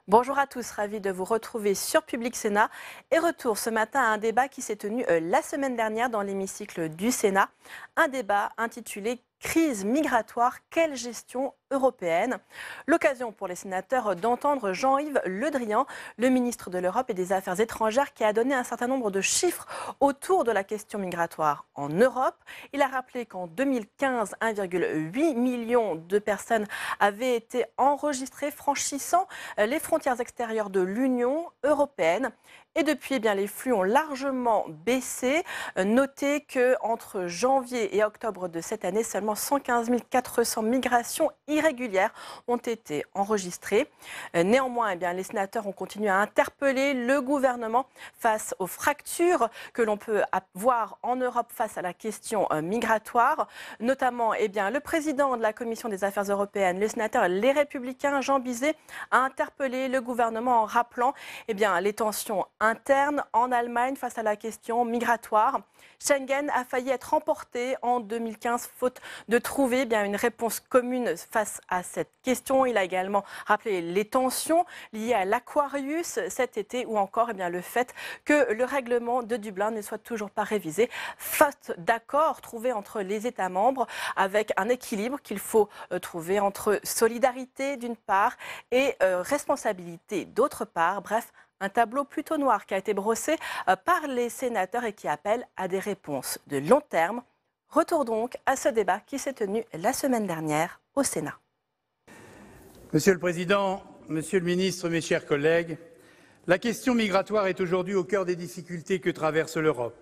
Bonjour à tous, ravi de vous retrouver sur Public Sénat et retour ce matin à un débat qui s'est tenu la semaine dernière dans l'hémicycle du Sénat. Un débat intitulé « Crise migratoire, quelle gestion européenne ?» L'occasion pour les sénateurs d'entendre Jean-Yves Le Drian, le ministre de l'Europe et des Affaires étrangères, qui a donné un certain nombre de chiffres autour de la question migratoire en Europe. Il a rappelé qu'en 2015, 1,8 million de personnes avaient été enregistrées franchissant les frontières extérieures de l'Union européenne. Et depuis, les flux ont largement baissé. Notez qu'entre janvier et octobre de cette année, seulement 115 400 migrations irrégulières ont été enregistrées. Néanmoins, les sénateurs ont continué à interpeller le gouvernement face aux fractures que l'on peut voir en Europe face à la question migratoire. Notamment, le président de la Commission des Affaires européennes, le sénateur Les Républicains, Jean Bizet, a interpellé le gouvernement en rappelant les tensions interne en Allemagne face à la question migratoire. Schengen a failli être remporté en 2015 faute de trouver une réponse commune face à cette question. Il a également rappelé les tensions liées à l'Aquarius cet été ou encore le fait que le règlement de Dublin ne soit toujours pas révisé. Faute d'accord trouvé entre les États membres avec un équilibre qu'il faut trouver entre solidarité d'une part et responsabilité d'autre part. Bref, un tableau plutôt noir qui a été brossé par les sénateurs et qui appelle à des réponses de long terme. Retour donc à ce débat qui s'est tenu la semaine dernière au Sénat. Monsieur le Président, Monsieur le Ministre, mes chers collègues, la question migratoire est aujourd'hui au cœur des difficultés que traverse l'Europe.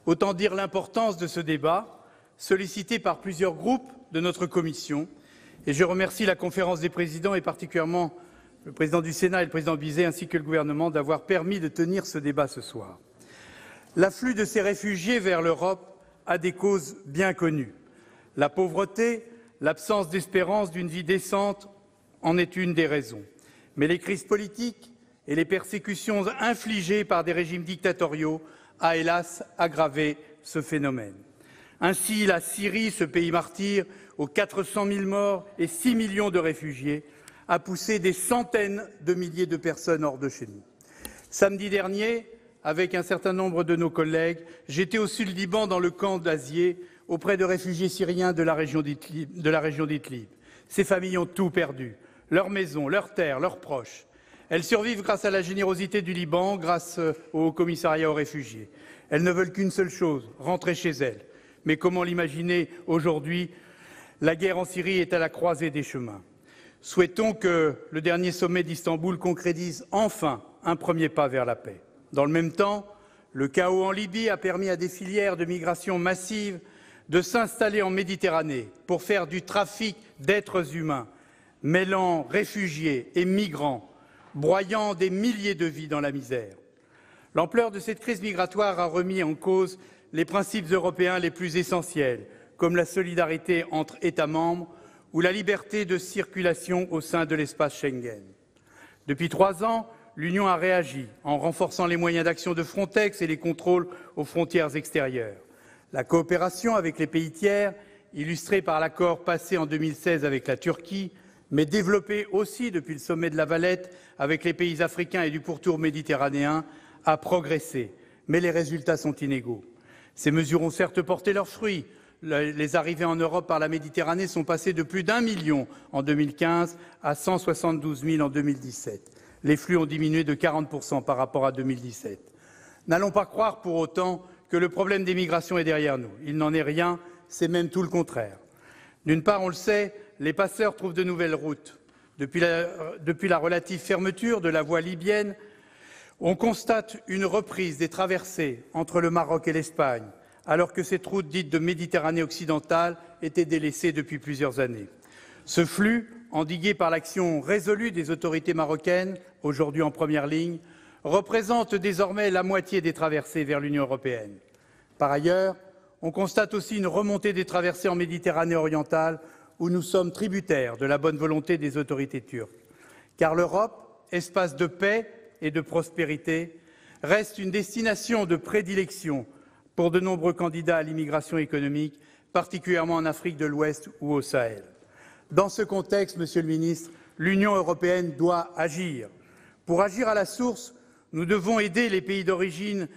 Autant dire l'importance de ce débat, sollicité par plusieurs groupes de notre Commission. Et je remercie la Conférence des présidents et particulièrement le président du Sénat et le président Bizet, ainsi que le gouvernement, d'avoir permis de tenir ce débat ce soir. L'afflux de ces réfugiés vers l'Europe a des causes bien connues. La pauvreté, l'absence d'espérance d'une vie décente en est une des raisons. Mais les crises politiques et les persécutions infligées par des régimes dictatoriaux ont hélas aggravé ce phénomène. Ainsi, la Syrie, ce pays martyr, aux 400 000 morts et 6 millions de réfugiés, a poussé des centaines de milliers de personnes hors de chez nous. Samedi dernier, avec un certain nombre de nos collègues, j'étais au Sud-Liban dans le camp d'Azieh, auprès de réfugiés syriens de la région d'Idlib. Ces familles ont tout perdu, leurs maisons, leurs terres, leurs proches. Elles survivent grâce à la générosité du Liban, grâce au Haut-Commissariat aux réfugiés. Elles ne veulent qu'une seule chose, rentrer chez elles. Mais comment l'imaginer aujourd'hui? La guerre en Syrie est à la croisée des chemins. Souhaitons que le dernier sommet d'Istanbul concrétise enfin un premier pas vers la paix. Dans le même temps, le chaos en Libye a permis à des filières de migration massive de s'installer en Méditerranée pour faire du trafic d'êtres humains, mêlant réfugiés et migrants, broyant des milliers de vies dans la misère. L'ampleur de cette crise migratoire a remis en cause les principes européens les plus essentiels, comme la solidarité entre États membres ou la liberté de circulation au sein de l'espace Schengen. Depuis 3 ans, l'Union a réagi en renforçant les moyens d'action de Frontex et les contrôles aux frontières extérieures. La coopération avec les pays tiers, illustrée par l'accord passé en 2016 avec la Turquie, mais développée aussi depuis le sommet de La Valette avec les pays africains et du pourtour méditerranéen, a progressé. Mais les résultats sont inégaux. Ces mesures ont certes porté leurs fruits. Les arrivées en Europe par la Méditerranée sont passées de plus d'1 million en 2015 à 172 000 en 2017. Les flux ont diminué de 40% par rapport à 2017. N'allons pas croire pour autant que le problème des migrations est derrière nous. Il n'en est rien, c'est même tout le contraire. D'une part, on le sait, les passeurs trouvent de nouvelles routes. Depuis la relative fermeture de la voie libyenne, on constate une reprise des traversées entre le Maroc et l'Espagne, alors que cette route dite de Méditerranée occidentale était délaissée depuis plusieurs années. Ce flux, endigué par l'action résolue des autorités marocaines, aujourd'hui en première ligne, représente désormais la moitié des traversées vers l'Union européenne. Par ailleurs, on constate aussi une remontée des traversées en Méditerranée orientale, où nous sommes tributaires de la bonne volonté des autorités turques. Car l'Europe, espace de paix et de prospérité, reste une destination de prédilection pour de nombreux candidats à l'immigration économique, particulièrement en Afrique de l'Ouest ou au Sahel. Dans ce contexte, Monsieur le ministre, l'Union européenne doit agir. Pour agir à la source, nous devons aider les pays d'origine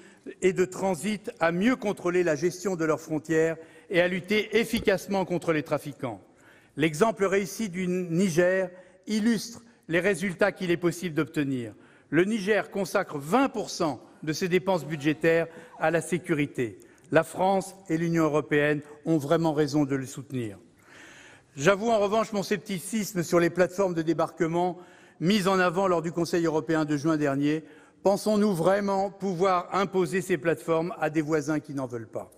et de transit à mieux contrôler la gestion de leurs frontières et à lutter efficacement contre les trafiquants. L'exemple réussi du Niger illustre les résultats qu'il est possible d'obtenir. Le Niger consacre 20% de ses dépenses budgétaires à la sécurité. La France et l'Union européenne ont vraiment raison de le soutenir. J'avoue en revanche mon scepticisme sur les plateformes de débarquement mises en avant lors du Conseil européen de juin dernier. Pensons-nous vraiment pouvoir imposer ces plateformes à des voisins qui n'en veulent pas?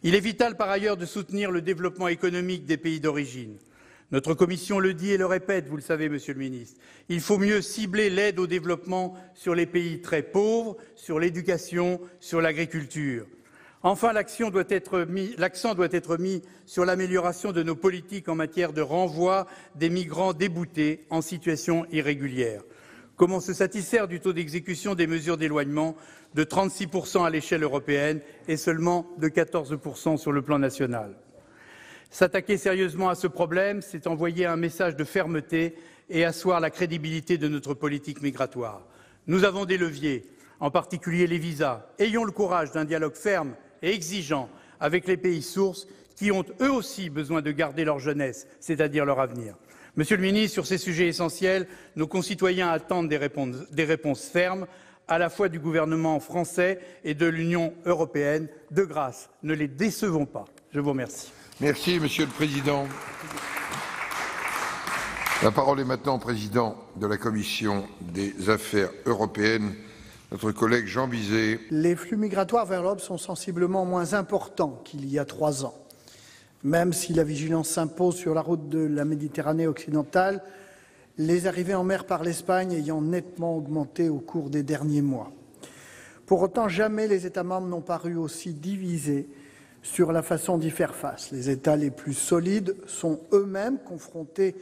Il est vital par ailleurs de soutenir le développement économique des pays d'origine. Notre Commission le dit et le répète, vous le savez, Monsieur le Ministre. Il faut mieux cibler l'aide au développement sur les pays très pauvres, sur l'éducation, sur l'agriculture. Enfin, l'accent doit être mis sur l'amélioration de nos politiques en matière de renvoi des migrants déboutés en situation irrégulière. Comment se satisfaire du taux d'exécution des mesures d'éloignement de 36% à l'échelle européenne et seulement de 14% sur le plan national? S'attaquer sérieusement à ce problème, c'est envoyer un message de fermeté et asseoir la crédibilité de notre politique migratoire. Nous avons des leviers, en particulier les visas. Ayons le courage d'un dialogue ferme et exigeant avec les pays sources qui ont eux aussi besoin de garder leur jeunesse, c'est-à-dire leur avenir. Monsieur le ministre, sur ces sujets essentiels, nos concitoyens attendent des réponses fermes, à la fois du gouvernement français et de l'Union européenne. De grâce, ne les décevons pas. Je vous remercie. Merci, Monsieur le Président. La parole est maintenant au Président de la Commission des Affaires européennes, notre collègue Jean Bizet. Les flux migratoires vers l'Europe sont sensiblement moins importants qu'il y a 3 ans. Même si la vigilance s'impose sur la route de la Méditerranée occidentale, les arrivées en mer par l'Espagne ayant nettement augmenté au cours des derniers mois. Pour autant, jamais les États membres n'ont paru aussi divisés sur la façon d'y faire face. Les États les plus solides sont eux-mêmes confrontés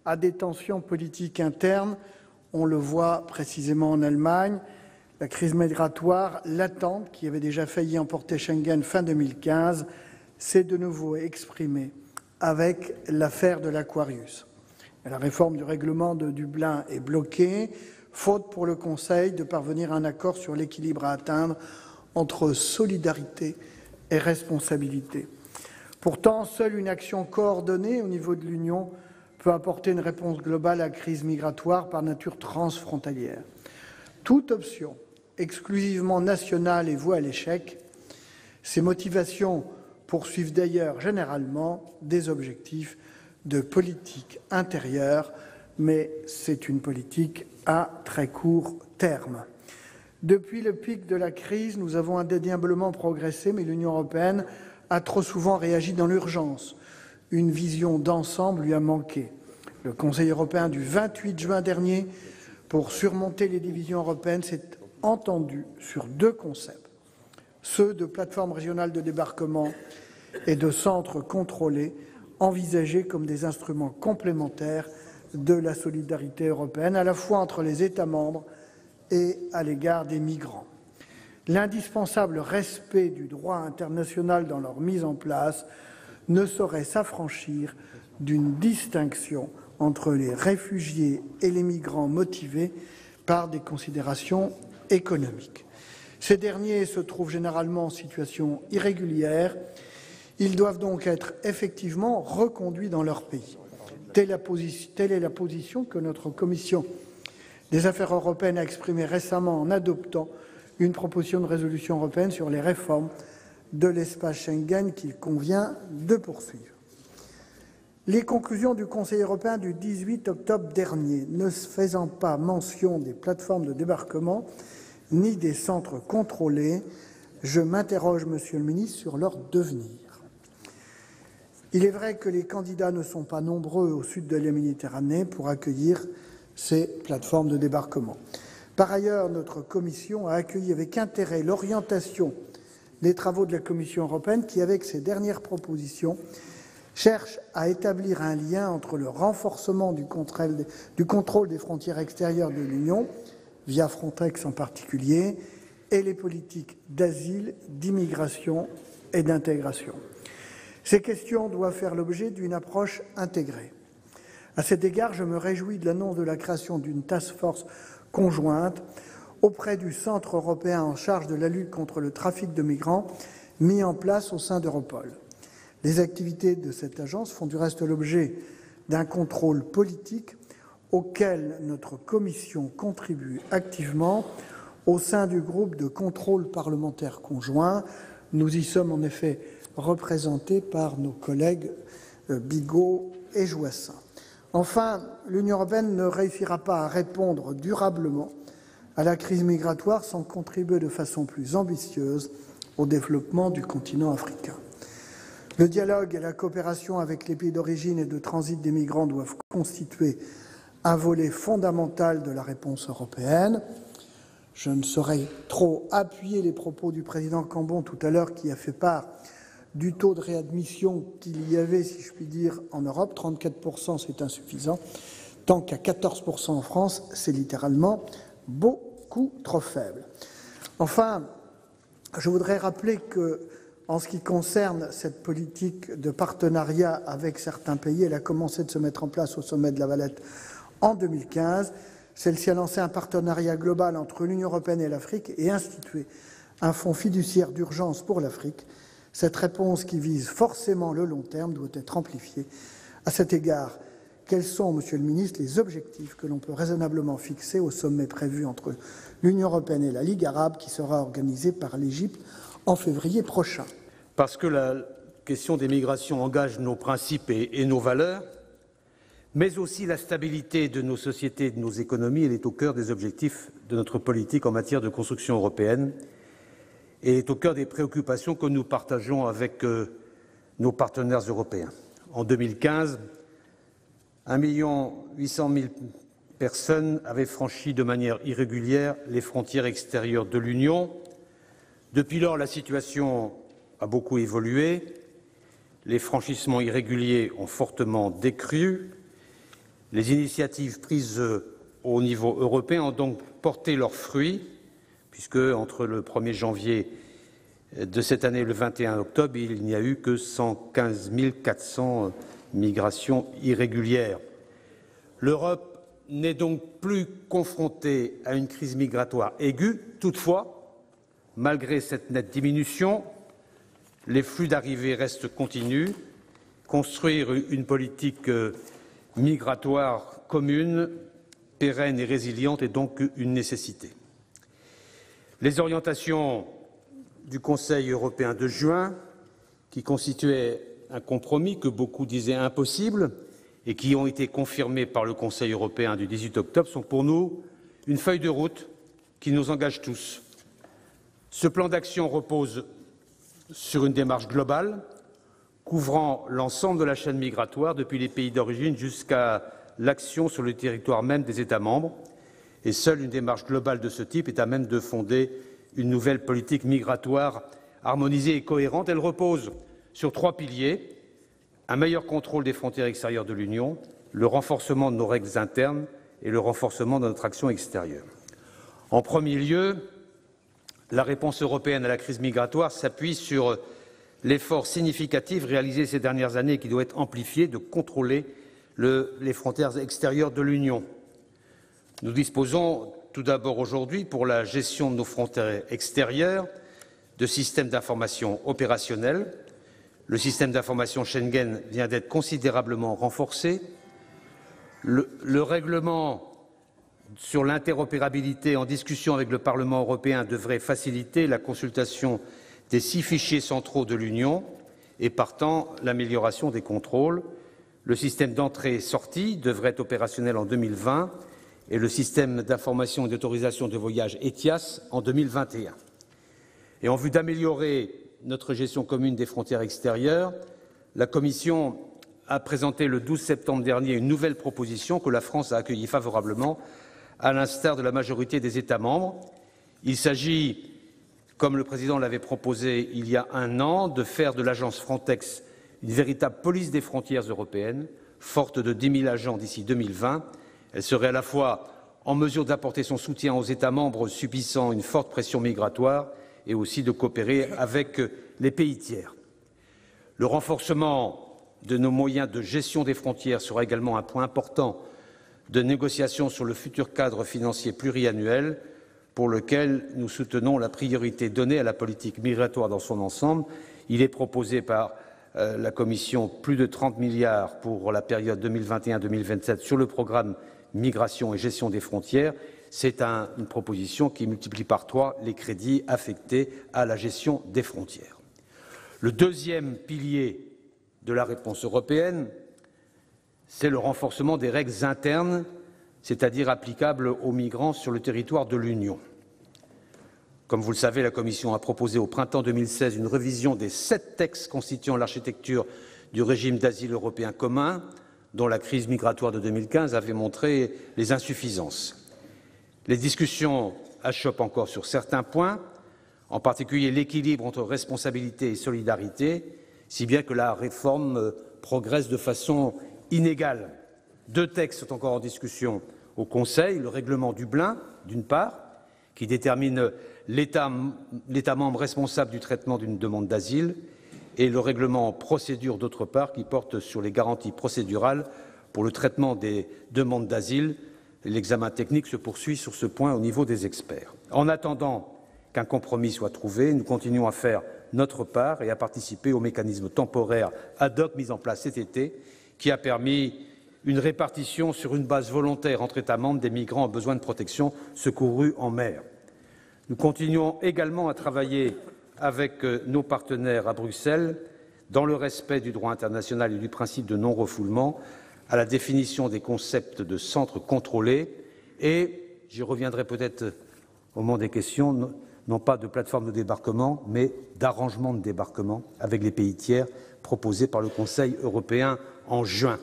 à des tensions politiques internes. On le voit précisément en Allemagne. La crise migratoire latente, qui avait déjà failli emporter Schengen fin 2015, s'est de nouveau exprimée avec l'affaire de l'Aquarius. La réforme du règlement de Dublin est bloquée, faute pour le Conseil de parvenir à un accord sur l'équilibre à atteindre entre solidarité et responsabilité. Pourtant, seule une action coordonnée au niveau de l'Union peut apporter une réponse globale à la crise migratoire par nature transfrontalière. Toute option exclusivement nationale est vouée à l'échec. Ces motivations poursuivent d'ailleurs généralement des objectifs de politique intérieure, mais c'est une politique à très court terme. Depuis le pic de la crise, nous avons indéniablement progressé, mais l'Union européenne a trop souvent réagi dans l'urgence. Une vision d'ensemble lui a manqué. Le Conseil européen du 28 juin dernier, pour surmonter les divisions européennes, s'est entendu sur 2 concepts, ceux de plateformes régionales de débarquement et de centres contrôlés, envisagés comme des instruments complémentaires de la solidarité européenne, à la fois entre les États membres et à l'égard des migrants. L'indispensable respect du droit international dans leur mise en place ne saurait s'affranchir d'une distinction entre les réfugiés et les migrants motivés par des considérations économiques. Ces derniers se trouvent généralement en situation irrégulière. Ils doivent donc être effectivement reconduits dans leur pays. Telle est la position que notre Commission des affaires européennes a exprimée récemment en adoptant une proposition de résolution européenne sur les réformes de l'espace Schengen qu'il convient de poursuivre. Les conclusions du Conseil européen du 18 octobre dernier, ne faisant pas mention des plateformes de débarquement ni des centres contrôlés, je m'interroge, Monsieur le Ministre, sur leur devenir. Il est vrai que les candidats ne sont pas nombreux au sud de la Méditerranée pour accueillir ces plateformes de débarquement. Par ailleurs, notre Commission a accueilli avec intérêt l'orientation des travaux de la Commission européenne qui, avec ses dernières propositions, cherche à établir un lien entre le renforcement du contrôle des frontières extérieures de l'Union, via Frontex en particulier, et les politiques d'asile, d'immigration et d'intégration. Ces questions doivent faire l'objet d'une approche intégrée. À cet égard, je me réjouis de l'annonce de la création d'une task force conjointe auprès du Centre européen en charge de la lutte contre le trafic de migrants, mis en place au sein d'Europol. Les activités de cette agence font du reste l'objet d'un contrôle politique auquel notre commission contribue activement au sein du groupe de contrôle parlementaire conjoint. Nous y sommes en effet représentés par nos collègues Bigot et Joissaint. Enfin, l'Union européenne ne réussira pas à répondre durablement à la crise migratoire sans contribuer de façon plus ambitieuse au développement du continent africain. Le dialogue et la coopération avec les pays d'origine et de transit des migrants doivent constituer un volet fondamental de la réponse européenne. Je ne saurais trop appuyer les propos du président Cambon tout à l'heure, qui a fait part du taux de réadmission qu'il y avait, si je puis dire, en Europe. 34%, c'est insuffisant. Tant qu'à 14% en France, c'est littéralement beaucoup trop faible. Enfin, je voudrais rappeler que, en ce qui concerne cette politique de partenariat avec certains pays, elle a commencé de se mettre en place au sommet de La Valette en 2015. Celle-ci a lancé un partenariat global entre l'Union européenne et l'Afrique et institué un fonds fiduciaire d'urgence pour l'Afrique. Cette réponse, qui vise forcément le long terme, doit être amplifiée. À cet égard, quels sont, Monsieur le Ministre, les objectifs que l'on peut raisonnablement fixer au sommet prévu entre l'Union européenne et la Ligue arabe, qui sera organisé par l'Égypte en février prochain? Parce que la question des migrations engage nos principes et nos valeurs, mais aussi la stabilité de nos sociétés et de nos économies. Elle est au cœur des objectifs de notre politique en matière de construction européenne et est au cœur des préoccupations que nous partageons avec nos partenaires européens. En 2015, 1 800 000 personnes avaient franchi de manière irrégulière les frontières extérieures de l'Union. Depuis lors, la situation a beaucoup évolué. Les franchissements irréguliers ont fortement décru. Les initiatives prises au niveau européen ont donc porté leurs fruits, puisque entre le 1er janvier de cette année et le 21 octobre, il n'y a eu que 115 400 migrations irrégulières. L'Europe n'est donc plus confrontée à une crise migratoire aiguë. Toutefois, malgré cette nette diminution, les flux d'arrivée restent continus. Construire une politique migratoire commune, pérenne et résiliente est donc une nécessité. Les orientations du Conseil européen de juin, qui constituaient un compromis que beaucoup disaient impossible et qui ont été confirmées par le Conseil européen du 18 octobre, sont pour nous une feuille de route qui nous engage tous. Ce plan d'action repose sur une démarche globale couvrant l'ensemble de la chaîne migratoire, depuis les pays d'origine jusqu'à l'action sur le territoire même des États membres. Et seule une démarche globale de ce type est à même de fonder une nouvelle politique migratoire harmonisée et cohérente. Elle repose sur 3 piliers: un meilleur contrôle des frontières extérieures de l'Union, le renforcement de nos règles internes et le renforcement de notre action extérieure. En premier lieu, la réponse européenne à la crise migratoire s'appuie sur l'effort significatif réalisé ces dernières années, qui doit être amplifié, de contrôler les frontières extérieures de l'Union. Nous disposons tout d'abord aujourd'hui, pour la gestion de nos frontières extérieures, de systèmes d'information opérationnels. Le système d'information Schengen vient d'être considérablement renforcé. Le règlement sur l'interopérabilité en discussion avec le Parlement européen devrait faciliter la consultation des 6 fichiers centraux de l'Union et, partant, l'amélioration des contrôles. Le système d'entrée-sortie devrait être opérationnel en 2020 et le système d'information et d'autorisation de voyage ETIAS en 2021. Et en vue d'améliorer notre gestion commune des frontières extérieures, la Commission a présenté le 12 septembre dernier une nouvelle proposition que la France a accueillie favorablement, à l'instar de la majorité des États membres. Il s'agit, comme le Président l'avait proposé il y a 1 an, de faire de l'agence Frontex une véritable police des frontières européennes, forte de 10 000 agents d'ici 2020. Elle serait à la fois en mesure d'apporter son soutien aux États membres subissant une forte pression migratoire et aussi de coopérer avec les pays tiers. Le renforcement de nos moyens de gestion des frontières sera également un point important de négociation sur le futur cadre financier pluriannuel, pour lequel nous soutenons la priorité donnée à la politique migratoire dans son ensemble. Il est proposé par la Commission plus de 30 milliards pour la période 2021-2027 sur le programme Migration et gestion des frontières. C'est une proposition qui multiplie par 3 les crédits affectés à la gestion des frontières. Le deuxième pilier de la réponse européenne, c'est le renforcement des règles internes, c'est-à-dire applicables aux migrants sur le territoire de l'Union. Comme vous le savez, la Commission a proposé au printemps 2016 une révision des 7 textes constituant l'architecture du régime d'asile européen commun, dont la crise migratoire de 2015 avait montré les insuffisances. Les discussions achoppent encore sur certains points, en particulier l'équilibre entre responsabilité et solidarité, si bien que la réforme progresse de façon inégale. 2 textes sont encore en discussion au Conseil, le règlement Dublin, d'une part, qui détermine l'État membre responsable du traitement d'une demande d'asile, et le règlement procédure, d'autre part, qui porte sur les garanties procédurales pour le traitement des demandes d'asile. L'examen technique se poursuit sur ce point au niveau des experts. En attendant qu'un compromis soit trouvé, nous continuons à faire notre part et à participer au mécanisme temporaire ad hoc mis en place cet été, qui a permis une répartition sur une base volontaire entre États membres des migrants en besoin de protection secourus en mer. Nous continuons également à travailler avec nos partenaires à Bruxelles, dans le respect du droit international et du principe de non-refoulement, à la définition des concepts de centres contrôlés et, j'y reviendrai peut-être au moment des questions, non pas de plateforme de débarquement, mais d'arrangement de débarquement avec les pays tiers proposés par le Conseil européen en juin.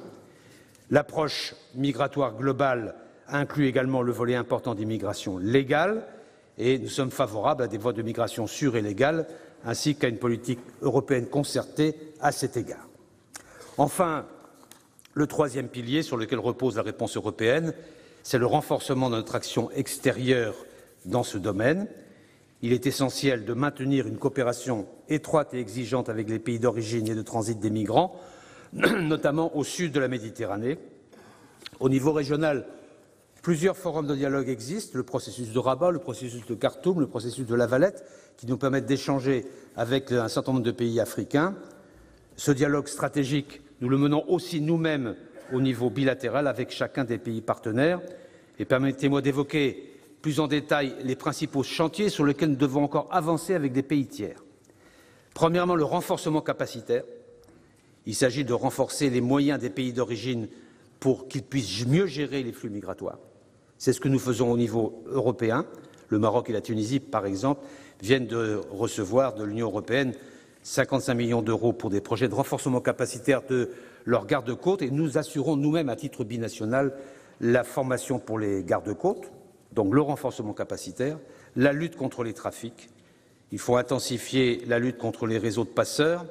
L'approche migratoire globale inclut également le volet important d'immigration légale et nous sommes favorables à des voies de migration sûres et légales ainsi qu'à une politique européenne concertée à cet égard. Enfin, le troisième pilier sur lequel repose la réponse européenne, c'est le renforcement de notre action extérieure dans ce domaine. Il est essentiel de maintenir une coopération étroite et exigeante avec les pays d'origine et de transit des migrants, notamment au sud de la Méditerranée. Au niveau régional, plusieurs forums de dialogue existent, le processus de Rabat, le processus de Khartoum, le processus de La Valette, qui nous permettent d'échanger avec un certain nombre de pays africains. Ce dialogue stratégique, nous le menons aussi nous-mêmes au niveau bilatéral avec chacun des pays partenaires. Et permettez-moi d'évoquer plus en détail les principaux chantiers sur lesquels nous devons encore avancer avec des pays tiers. Premièrement, le renforcement capacitaire. Il s'agit de renforcer les moyens des pays d'origine pour qu'ils puissent mieux gérer les flux migratoires. C'est ce que nous faisons au niveau européen. Le Maroc et la Tunisie, par exemple, viennent de recevoir de l'Union européenne 55 millions d'euros pour des projets de renforcement capacitaire de leurs gardes-côtes et nous assurons nous-mêmes, à titre binational, la formation pour les gardes-côtes, donc le renforcement capacitaire, la lutte contre les trafics. Il faut intensifier la lutte contre les réseaux de passeurs,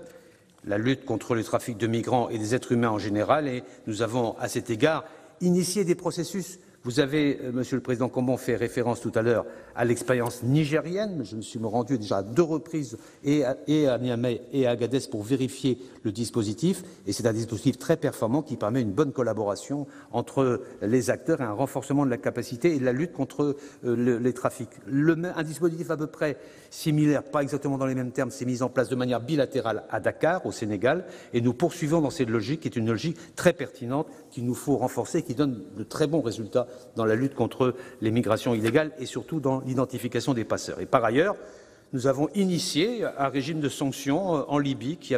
la lutte contre le trafic de migrants et des êtres humains en général, et nous avons, à cet égard, initié des processus. Vous avez, Monsieur le Président Combon, fait référence tout à l'heure à l'expérience nigérienne. Je me suis rendu déjà à 2 reprises, et à Niamey et à Agadez, pour vérifier le dispositif. Et c'est un dispositif très performant qui permet une bonne collaboration entre les acteurs et un renforcement de la capacité et de la lutte contre les trafics. Un dispositif à peu près similaire, pas exactement dans les mêmes termes, s'est mis en place de manière bilatérale à Dakar, au Sénégal. Et nous poursuivons dans cette logique, qui est une logique très pertinente, qu'il nous faut renforcer et qui donne de très bons résultats dans la lutte contre les migrations illégales et surtout dans l'identification des passeurs. Et par ailleurs, nous avons initié un régime de sanctions en Libye qui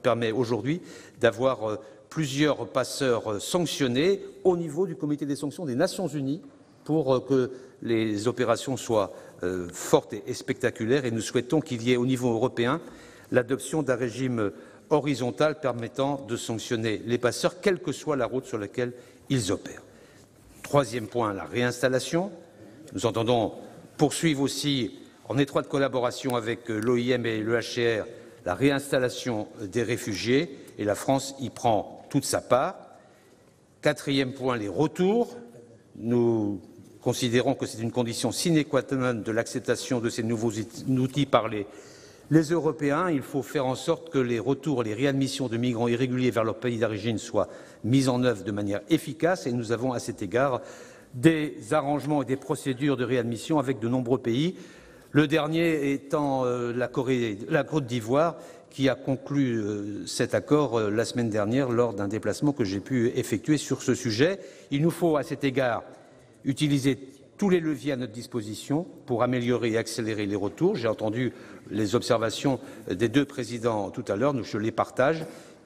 permet aujourd'hui d'avoir plusieurs passeurs sanctionnés au niveau du comité des sanctions des Nations Unies pour que les opérations soient fortes et spectaculaires. Et nous souhaitons qu'il y ait au niveau européen l'adoption d'un régime horizontal permettant de sanctionner les passeurs, quelle que soit la route sur laquelle ils opèrent. Troisième point, la réinstallation. Nous entendons poursuivre aussi, en étroite collaboration avec l'OIM et le HCR, la réinstallation des réfugiés et la France y prend toute sa part. Quatrième point, les retours. Nous considérons que c'est une condition sine qua non de l'acceptation de ces nouveaux outils par les Européens. Il faut faire en sorte que les retours et les réadmissions de migrants irréguliers vers leur pays d'origine soient mises en œuvre de manière efficace et nous avons à cet égard des arrangements et des procédures de réadmission avec de nombreux pays. Le dernier étant la Côte d'Ivoire, qui a conclu cet accord la semaine dernière lors d'un déplacement que j'ai pu effectuer sur ce sujet. Il nous faut à cet égard utiliser tous les leviers à notre disposition pour améliorer et accélérer les retours. J'ai entendu les observations des deux présidents tout à l'heure, je les partage,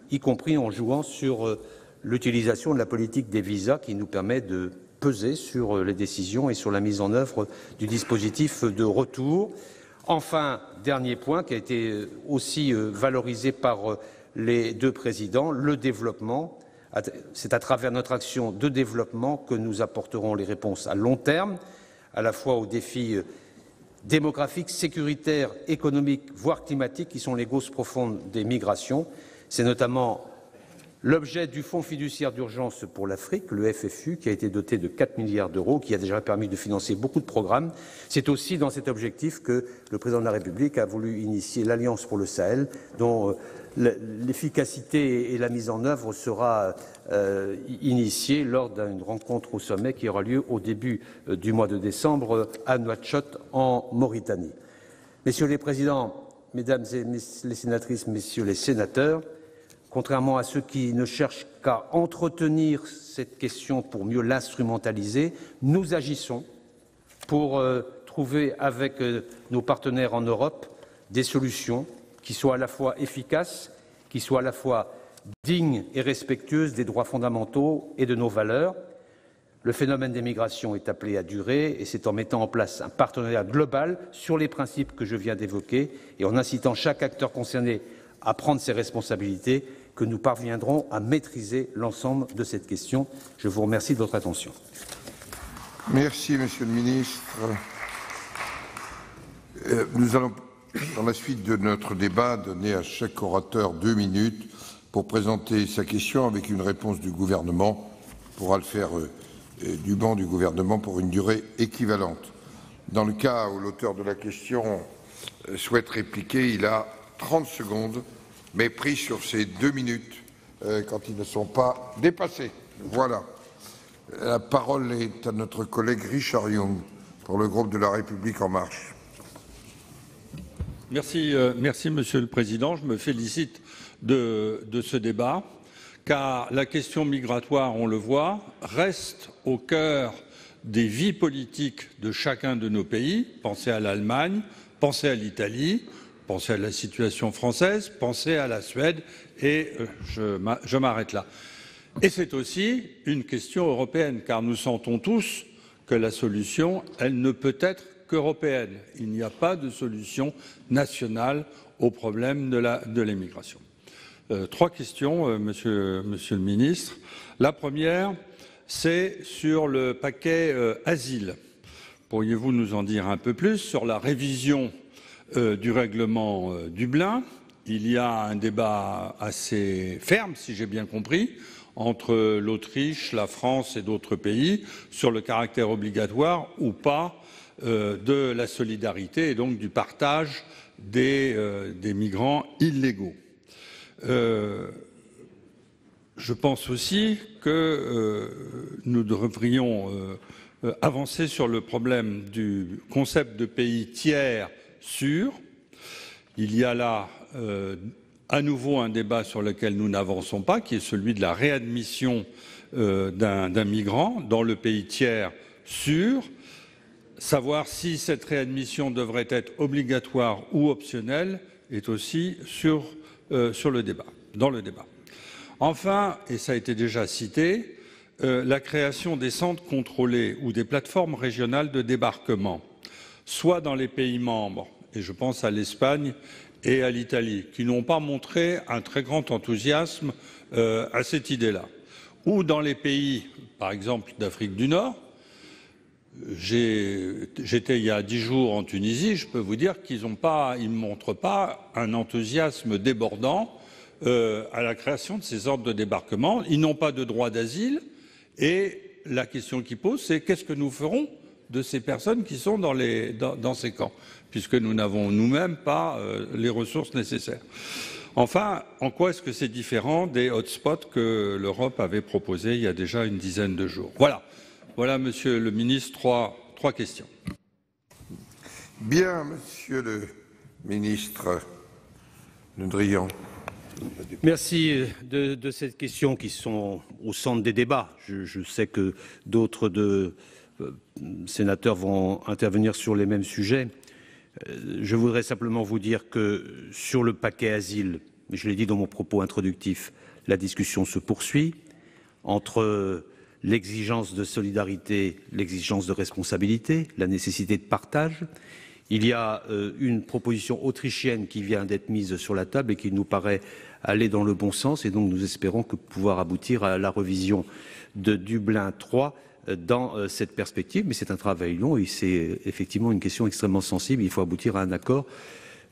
y compris en jouant sur l'utilisation de la politique des visas qui nous permet de peser sur les décisions et sur la mise en œuvre du dispositif de retour. Enfin, dernier point qui a été aussi valorisé par les deux présidents, le développement. C'est à travers notre action de développement que nous apporterons les réponses à long terme, à la fois aux défis démographiques, sécuritaires, économiques, voire climatiques, qui sont les causes profondes des migrations. C'est notamment l'objet du Fonds fiduciaire d'urgence pour l'Afrique, le FFU, qui a été doté de 4 milliards d'euros, qui a déjà permis de financer beaucoup de programmes. C'est aussi dans cet objectif que le Président de la République a voulu initier l'Alliance pour le Sahel, dont l'efficacité et la mise en œuvre sera initiée lors d'une rencontre au sommet qui aura lieu au début du mois de décembre à Nouakchott, en Mauritanie. Messieurs les Présidents, Mesdames les sénatrices, Messieurs les sénateurs, contrairement à ceux qui ne cherchent qu'à entretenir cette question pour mieux l'instrumentaliser, nous agissons pour trouver avec nos partenaires en Europe des solutions qui soient à la fois efficaces, qui soient à la fois dignes et respectueuses des droits fondamentaux et de nos valeurs. Le phénomène des migrations est appelé à durer et c'est en mettant en place un partenariat global sur les principes que je viens d'évoquer et en incitant chaque acteur concerné à prendre ses responsabilités que nous parviendrons à maîtriser l'ensemble de cette question. Je vous remercie de votre attention. Merci, Monsieur le Ministre. Nous allons, dans la suite de notre débat, donner à chaque orateur 2 minutes pour présenter sa question avec une réponse du gouvernement. On pourra le faire du banc du gouvernement pour une durée équivalente. Dans le cas où l'auteur de la question souhaite répliquer, il a 30 secondes, mais pris sur ces 2 minutes quand ils ne sont pas dépassés. Voilà. La parole est à notre collègue Richard Yung pour le groupe de la République En Marche. Merci, Monsieur le Président. Je me félicite de ce débat, car la question migratoire, on le voit, reste au cœur des vies politiques de chacun de nos pays. Pensez à l'Allemagne, pensez à l'Italie, pensez à la situation française, pensez à la Suède, et je m'arrête là. Et c'est aussi une question européenne, car nous sentons tous que la solution, elle ne peut être qu'européenne. Il n'y a pas de solution nationale au problème de l'immigration. 3 questions, monsieur le Ministre. La première, c'est sur le paquet asile. Pourriez-vous nous en dire un peu plus sur la révision du règlement Dublin? Il y a un débat assez ferme, si j'ai bien compris, entre l'Autriche, la France et d'autres pays sur le caractère obligatoire ou pas de la solidarité et donc du partage des migrants illégaux. Je pense aussi que nous devrions avancer sur le problème du concept de pays tiers sûr. Il y a là à nouveau un débat sur lequel nous n'avançons pas, qui est celui de la réadmission d'un migrant dans le pays tiers sûr. Savoir si cette réadmission devrait être obligatoire ou optionnelle est aussi dans le débat. Enfin, et ça a été déjà cité, la création des centres contrôlés ou des plateformes régionales de débarquement, soit dans les pays membres, et je pense à l'Espagne et à l'Italie, qui n'ont pas montré un très grand enthousiasme à cette idée-là, ou dans les pays, par exemple, d'Afrique du Nord. J'étais il y a 10 jours en Tunisie, je peux vous dire qu'ils ne montrent pas un enthousiasme débordant à la création de ces ordres de débarquement. Ils n'ont pas de droit d'asile et la question qu'ils posent, c'est qu'est-ce que nous ferons de ces personnes qui sont dans ces camps, puisque nous n'avons nous-mêmes pas les ressources nécessaires. Enfin, en quoi est-ce que c'est différent des hotspots que l'Europe avait proposés il y a déjà une dizaine de jours? Voilà, Monsieur le Ministre, trois questions. Bien, Monsieur le Ministre Le Drian. Merci de cette question qui sont au centre des débats. Je sais que d'autres sénateurs vont intervenir sur les mêmes sujets. Je voudrais simplement vous dire que sur le paquet asile, je l'ai dit dans mon propos introductif, la discussion se poursuit entre l'exigence de solidarité, l'exigence de responsabilité, la nécessité de partage. Il y a une proposition autrichienne qui vient d'être mise sur la table et qui nous paraît aller dans le bon sens, et donc nous espérons pouvoir aboutir à la revision de Dublin III dans cette perspective. Mais c'est un travail long et c'est effectivement une question extrêmement sensible. Il faut aboutir à un accord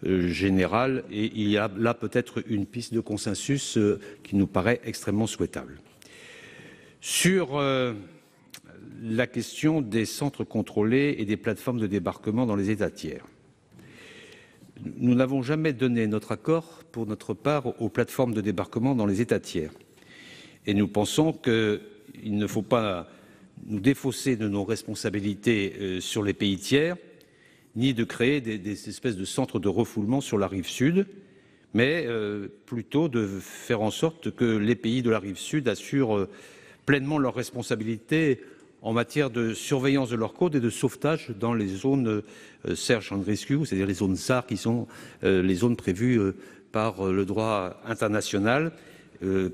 général et il y a là peut-être une piste de consensus qui nous paraît extrêmement souhaitable. Sur la question des centres contrôlés et des plateformes de débarquement dans les États tiers. Nous n'avons jamais donné notre accord, pour notre part, aux plateformes de débarquement dans les États tiers. Et nous pensons qu'il ne faut pas nous défausser de nos responsabilités sur les pays tiers, ni de créer des espèces de centres de refoulement sur la rive sud, mais plutôt de faire en sorte que les pays de la rive sud assurent pleinement leurs responsabilités en matière de surveillance de leurs côtes et de sauvetage dans les zones Search and Rescue, c'est-à-dire les zones SAR, qui sont les zones prévues par le droit international,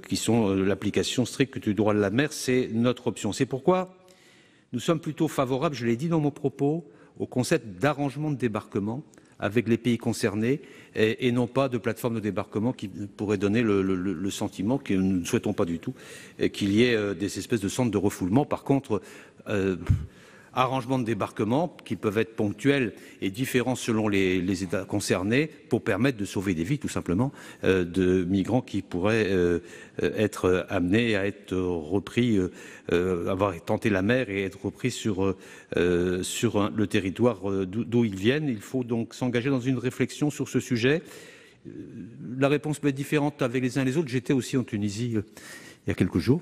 qui sont l'application stricte du droit de la mer. C'est notre option. C'est pourquoi nous sommes plutôt favorables, je l'ai dit dans mon propos, au concept d'arrangement de débarquement avec les pays concernés et non pas de plateforme de débarquement qui pourrait donner le sentiment, que nous ne souhaitons pas du tout, qu'il y ait des espèces de centres de refoulement. Par contre, arrangements de débarquement qui peuvent être ponctuels et différents selon les États concernés pour permettre de sauver des vies, tout simplement, de migrants qui pourraient être amenés à être repris, avoir tenté la mer et être repris sur le territoire d'où ils viennent. Il faut donc s'engager dans une réflexion sur ce sujet. La réponse peut être différente avec les uns et les autres. J'étais aussi en Tunisie il y a quelques jours.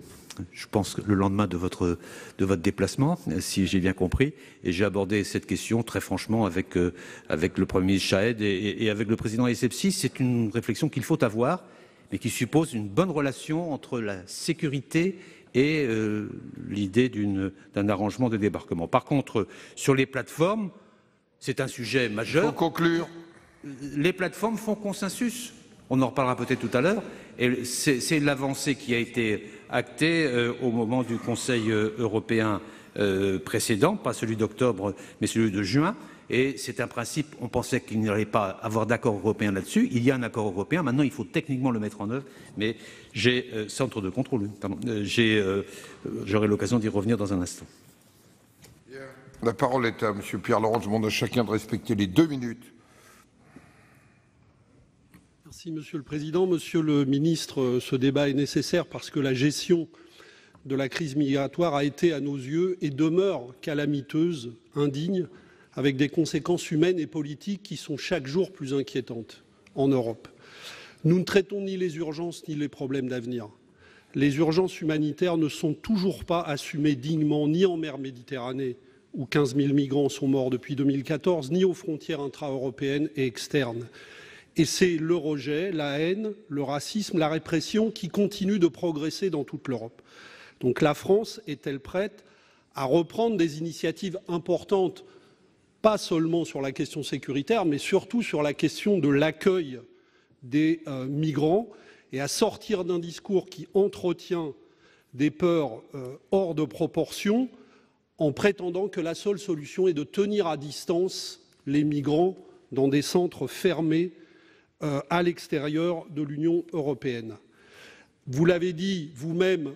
Je pense que le lendemain de votre déplacement, si j'ai bien compris, et j'ai abordé cette question très franchement avec le Premier ministre Chahed et avec le président Essebsi. C'est une réflexion qu'il faut avoir, mais qui suppose une bonne relation entre la sécurité et l'idée d'un arrangement de débarquement. Par contre, sur les plateformes, c'est un sujet majeur. Il faut conclure. Les plateformes font consensus. On en reparlera peut-être tout à l'heure. Et c'est l'avancée qui a été actée au moment du Conseil européen précédent, pas celui d'octobre, mais celui de juin. Et c'est un principe, on pensait qu'il n'y allait pas avoir d'accord européen là-dessus. Il y a un accord européen, maintenant il faut techniquement le mettre en œuvre. Mais centre de contrôle, pardon, j'aurai l'occasion d'y revenir dans un instant. La parole est à M. Pierre Laurent. Je demande à chacun de respecter les 2 minutes. Merci Monsieur le Président. Monsieur le Ministre, ce débat est nécessaire parce que la gestion de la crise migratoire a été à nos yeux et demeure calamiteuse, indigne, avec des conséquences humaines et politiques qui sont chaque jour plus inquiétantes en Europe. Nous ne traitons ni les urgences ni les problèmes d'avenir. Les urgences humanitaires ne sont toujours pas assumées dignement ni en mer Méditerranée, où 15 000 migrants sont morts depuis 2014, ni aux frontières intra-européennes et externes. Et c'est le rejet, la haine, le racisme, la répression qui continuent de progresser dans toute l'Europe. Donc la France est-elle prête à reprendre des initiatives importantes, pas seulement sur la question sécuritaire, mais surtout sur la question de l'accueil des migrants et à sortir d'un discours qui entretient des peurs hors de proportion en prétendant que la seule solution est de tenir à distance les migrants dans des centres fermés à l'extérieur de l'Union européenne. Vous l'avez dit vous-même,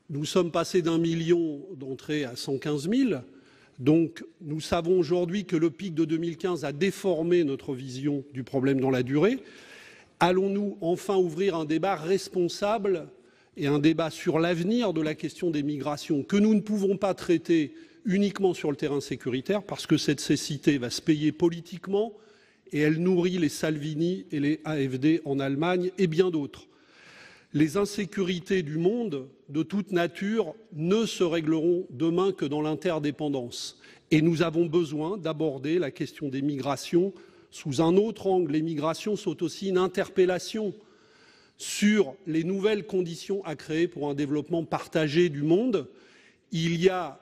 nous sommes passés d'1 million d'entrées à 115 000. Donc nous savons aujourd'hui que le pic de 2015 a déformé notre vision du problème dans la durée. allons-nous enfin ouvrir un débat responsable et un débat sur l'avenir de la question des migrations, que nous ne pouvons pas traiter uniquement sur le terrain sécuritaire, parce que cette cécité va se payer politiquement et elle nourrit les Salvini et les AfD en Allemagne et bien d'autres. Les insécurités du monde, de toute nature, ne se régleront demain que dans l'interdépendance. Et nous avons besoin d'aborder la question des migrations sous un autre angle. Les migrations sont aussi une interpellation sur les nouvelles conditions à créer pour un développement partagé du monde. Il y a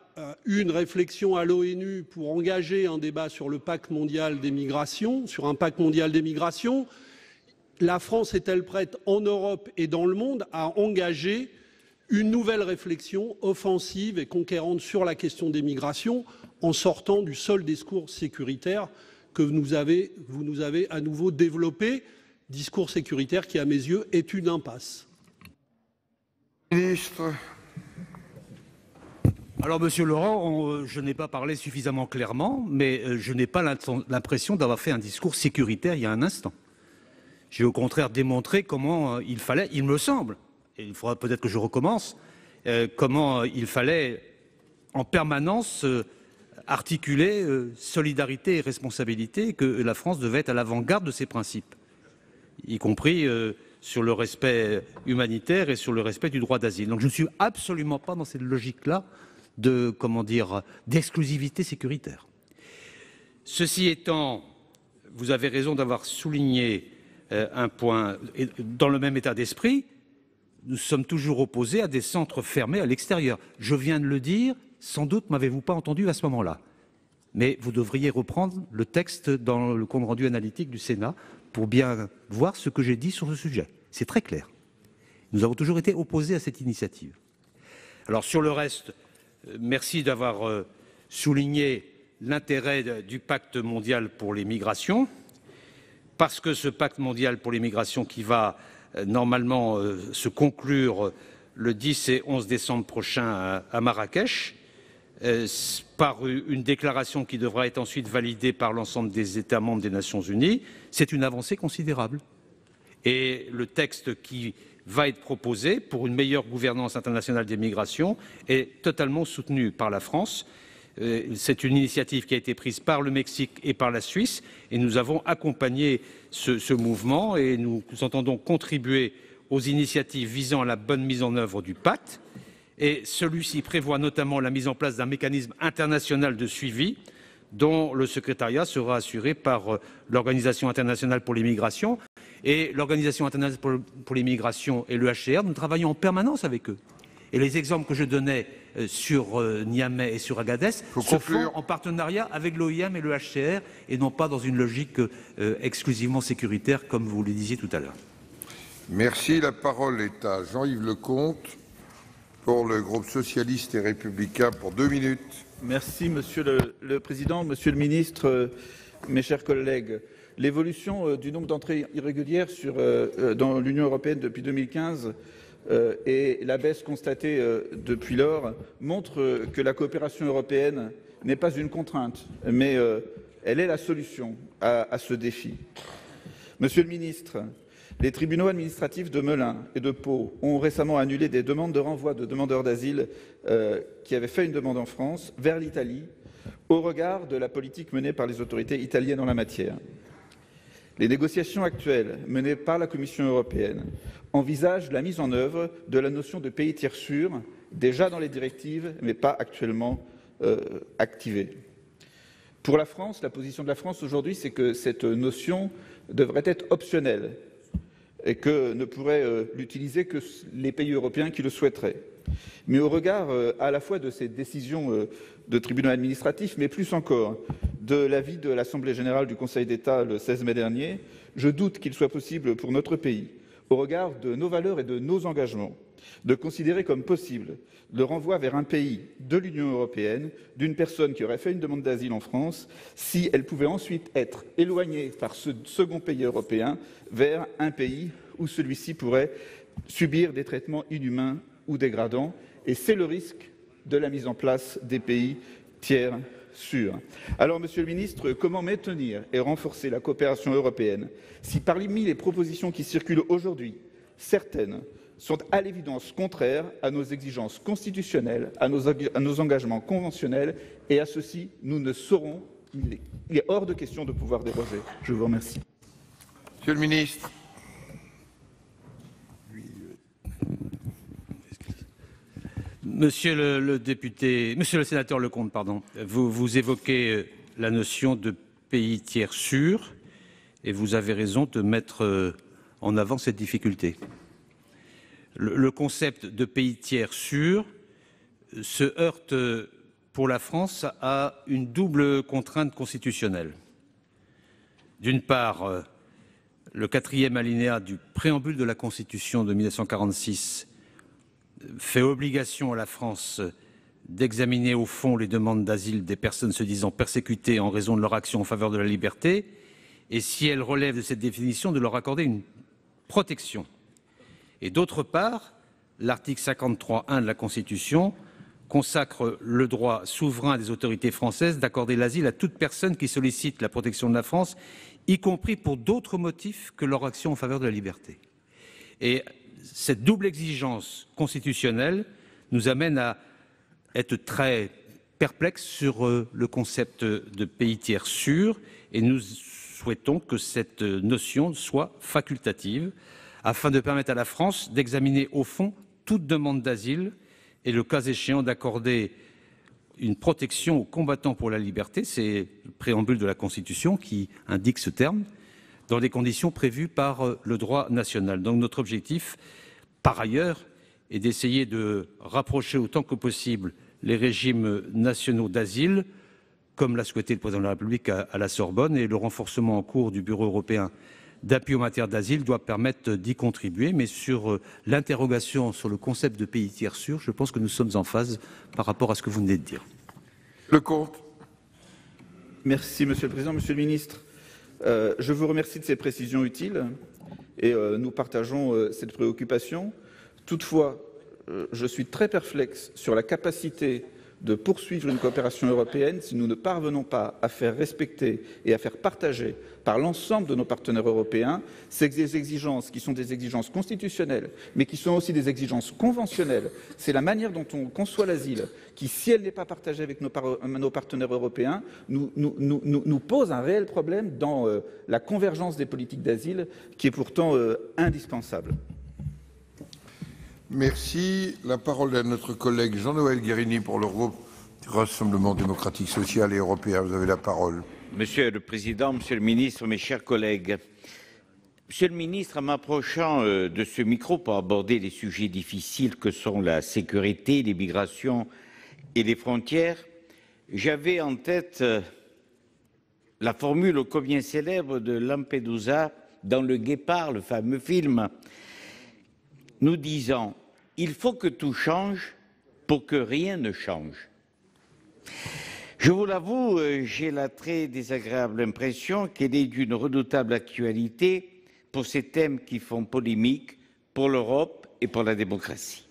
une réflexion à l'ONU pour engager un débat sur le pacte mondial des migrations, sur un pacte mondial des migrations. La France est-elle prête en Europe et dans le monde à engager une nouvelle réflexion offensive et conquérante sur la question des migrations en sortant du seul discours sécuritaire que vous nous avez à nouveau développé, discours sécuritaire qui, à mes yeux, est une impasse. Ministre. Alors, Monsieur Laurent, je n'ai pas parlé suffisamment clairement, mais je n'ai pas l'impression d'avoir fait un discours sécuritaire il y a un instant. J'ai au contraire démontré comment il fallait, il me semble, et il faudra peut-être que je recommence, comment il fallait en permanence articuler solidarité et responsabilité, que la France devait être à l'avant-garde de ces principes, y compris sur le respect humanitaire et sur le respect du droit d'asile. Donc je ne suis absolument pas dans cette logique-là de, d'exclusivité sécuritaire. Ceci étant, vous avez raison d'avoir souligné un point, et dans le même état d'esprit, nous sommes toujours opposés à des centres fermés à l'extérieur. Je viens de le dire, sans doute m'avez-vous pas entendu à ce moment-là. Mais vous devriez reprendre le texte dans le compte-rendu analytique du Sénat pour bien voir ce que j'ai dit sur ce sujet. C'est très clair. Nous avons toujours été opposés à cette initiative. Alors sur le reste, merci d'avoir souligné l'intérêt du pacte mondial pour les migrations, parce que ce pacte mondial pour les migrations qui va normalement se conclure le 10 et 11 décembre prochain à Marrakech, par une déclaration qui devra être ensuite validée par l'ensemble des États membres des Nations Unies, c'est une avancée considérable. Et le texte qui va être proposé pour une meilleure gouvernance internationale des migrations est totalement soutenu par la France. C'est une initiative qui a été prise par le Mexique et par la Suisse et nous avons accompagné ce mouvement et nous entendons contribuer aux initiatives visant à la bonne mise en œuvre du pacte. Et celui-ci prévoit notamment la mise en place d'un mécanisme international de suivi dont le secrétariat sera assuré par l'Organisation internationale pour les migrations. Et l'Organisation internationale pour les migrations et le HCR, nous travaillons en permanence avec eux. Et les exemples que je donnais sur Niamey et sur Agadez se font en partenariat avec l'OIM et le HCR et non pas dans une logique exclusivement sécuritaire, comme vous le disiez tout à l'heure. Merci. La parole est à Jean-Yves Lecomte pour le groupe socialiste et républicain pour 2 minutes. Merci Monsieur le Président, Monsieur le Ministre, mes chers collègues. L'évolution du nombre d'entrées irrégulières dans l'Union européenne depuis 2015 et la baisse constatée depuis lors montrent que la coopération européenne n'est pas une contrainte, mais elle est la solution à ce défi. Monsieur le Ministre, les tribunaux administratifs de Melun et de Pau ont récemment annulé des demandes de renvoi de demandeurs d'asile qui avaient fait une demande en France vers l'Italie au regard de la politique menée par les autorités italiennes en la matière. Les négociations actuelles menées par la Commission européenne envisagent la mise en œuvre de la notion de pays tiers sûr, déjà dans les directives, mais pas actuellement activée. Pour la France, la position de la France aujourd'hui, c'est que cette notion devrait être optionnelle et que ne pourraient l'utiliser que les pays européens qui le souhaiteraient. Mais au regard à la fois de ces décisions de tribunaux administratifs, mais plus encore de l'avis de l'Assemblée générale du Conseil d'État le 16 mai dernier, je doute qu'il soit possible pour notre pays, au regard de nos valeurs et de nos engagements, de considérer comme possible le renvoi vers un pays de l'Union européenne d'une personne qui aurait fait une demande d'asile en France, si elle pouvait ensuite être éloignée par ce second pays européen vers un pays où celui-ci pourrait subir des traitements inhumains ou dégradants. Et c'est le risque de la mise en place des pays tiers sûrs. Alors, Monsieur le Ministre, comment maintenir et renforcer la coopération européenne si parmi les propositions qui circulent aujourd'hui, certaines sont à l'évidence contraires à nos exigences constitutionnelles, à nos engagements conventionnels, et à ceci, nous ne saurons, il est hors de question de pouvoir déroger. Je vous remercie. Monsieur le ministre. Monsieur le sénateur Lecomte, vous évoquez la notion de pays tiers sûr et vous avez raison de mettre en avant cette difficulté. Le concept de pays tiers sûr se heurte pour la France à une double contrainte constitutionnelle. D'une part, le 4e alinéa du préambule de la Constitution de 1946 fait obligation à la France d'examiner au fond les demandes d'asile des personnes se disant persécutées en raison de leur action en faveur de la liberté, et si elles relèvent de cette définition, de leur accorder une protection. Et d'autre part, l'article 53.1 de la Constitution consacre le droit souverain des autorités françaises d'accorder l'asile à toute personne qui sollicite la protection de la France, y compris pour d'autres motifs que leur action en faveur de la liberté. Et cette double exigence constitutionnelle nous amène à être très perplexes sur le concept de pays tiers sûr, et nous souhaitons que cette notion soit facultative afin de permettre à la France d'examiner au fond toute demande d'asile et, le cas échéant, d'accorder une protection aux combattants pour la liberté, c'est le préambule de la Constitution qui indique ce terme, dans des conditions prévues par le droit national. Donc notre objectif, par ailleurs, est d'essayer de rapprocher autant que possible les régimes nationaux d'asile, comme l'a souhaité le Président de la République à la Sorbonne, et le renforcement en cours du Bureau européen d'appui en matière d'asile doit permettre d'y contribuer. Mais sur l'interrogation sur le concept de pays tiers sûr, je pense que nous sommes en phase par rapport à ce que vous venez de dire. Lecomte. Merci, Monsieur le Président. Monsieur le Ministre, je vous remercie de ces précisions utiles et nous partageons cette préoccupation. Toutefois, je suis très perplexe sur la capacité de poursuivre une coopération européenne si nous ne parvenons pas à faire respecter et à faire partager par l'ensemble de nos partenaires européens ces exigences qui sont des exigences constitutionnelles, mais qui sont aussi des exigences conventionnelles. C'est la manière dont on conçoit l'asile qui, si elle n'est pas partagée avec nos partenaires européens, nous pose un réel problème dans la convergence des politiques d'asile qui est pourtant indispensable. Merci. La parole est à notre collègue Jean-Noël Guérini pour le groupe du Rassemblement démocratique social et européen. Vous avez la parole. Monsieur le Président, Monsieur le Ministre, mes chers collègues. Monsieur le Ministre, en m'approchant de ce micro pour aborder les sujets difficiles que sont la sécurité, l'immigration et les frontières, j'avais en tête la formule ô combien célèbre de Lampedusa dans Le Guépard, le fameux film, nous disant « Il faut que tout change pour que rien ne change ». Je vous l'avoue, j'ai la très désagréable impression qu'elle est d'une redoutable actualité pour ces thèmes qui font polémique pour l'Europe et pour la démocratie.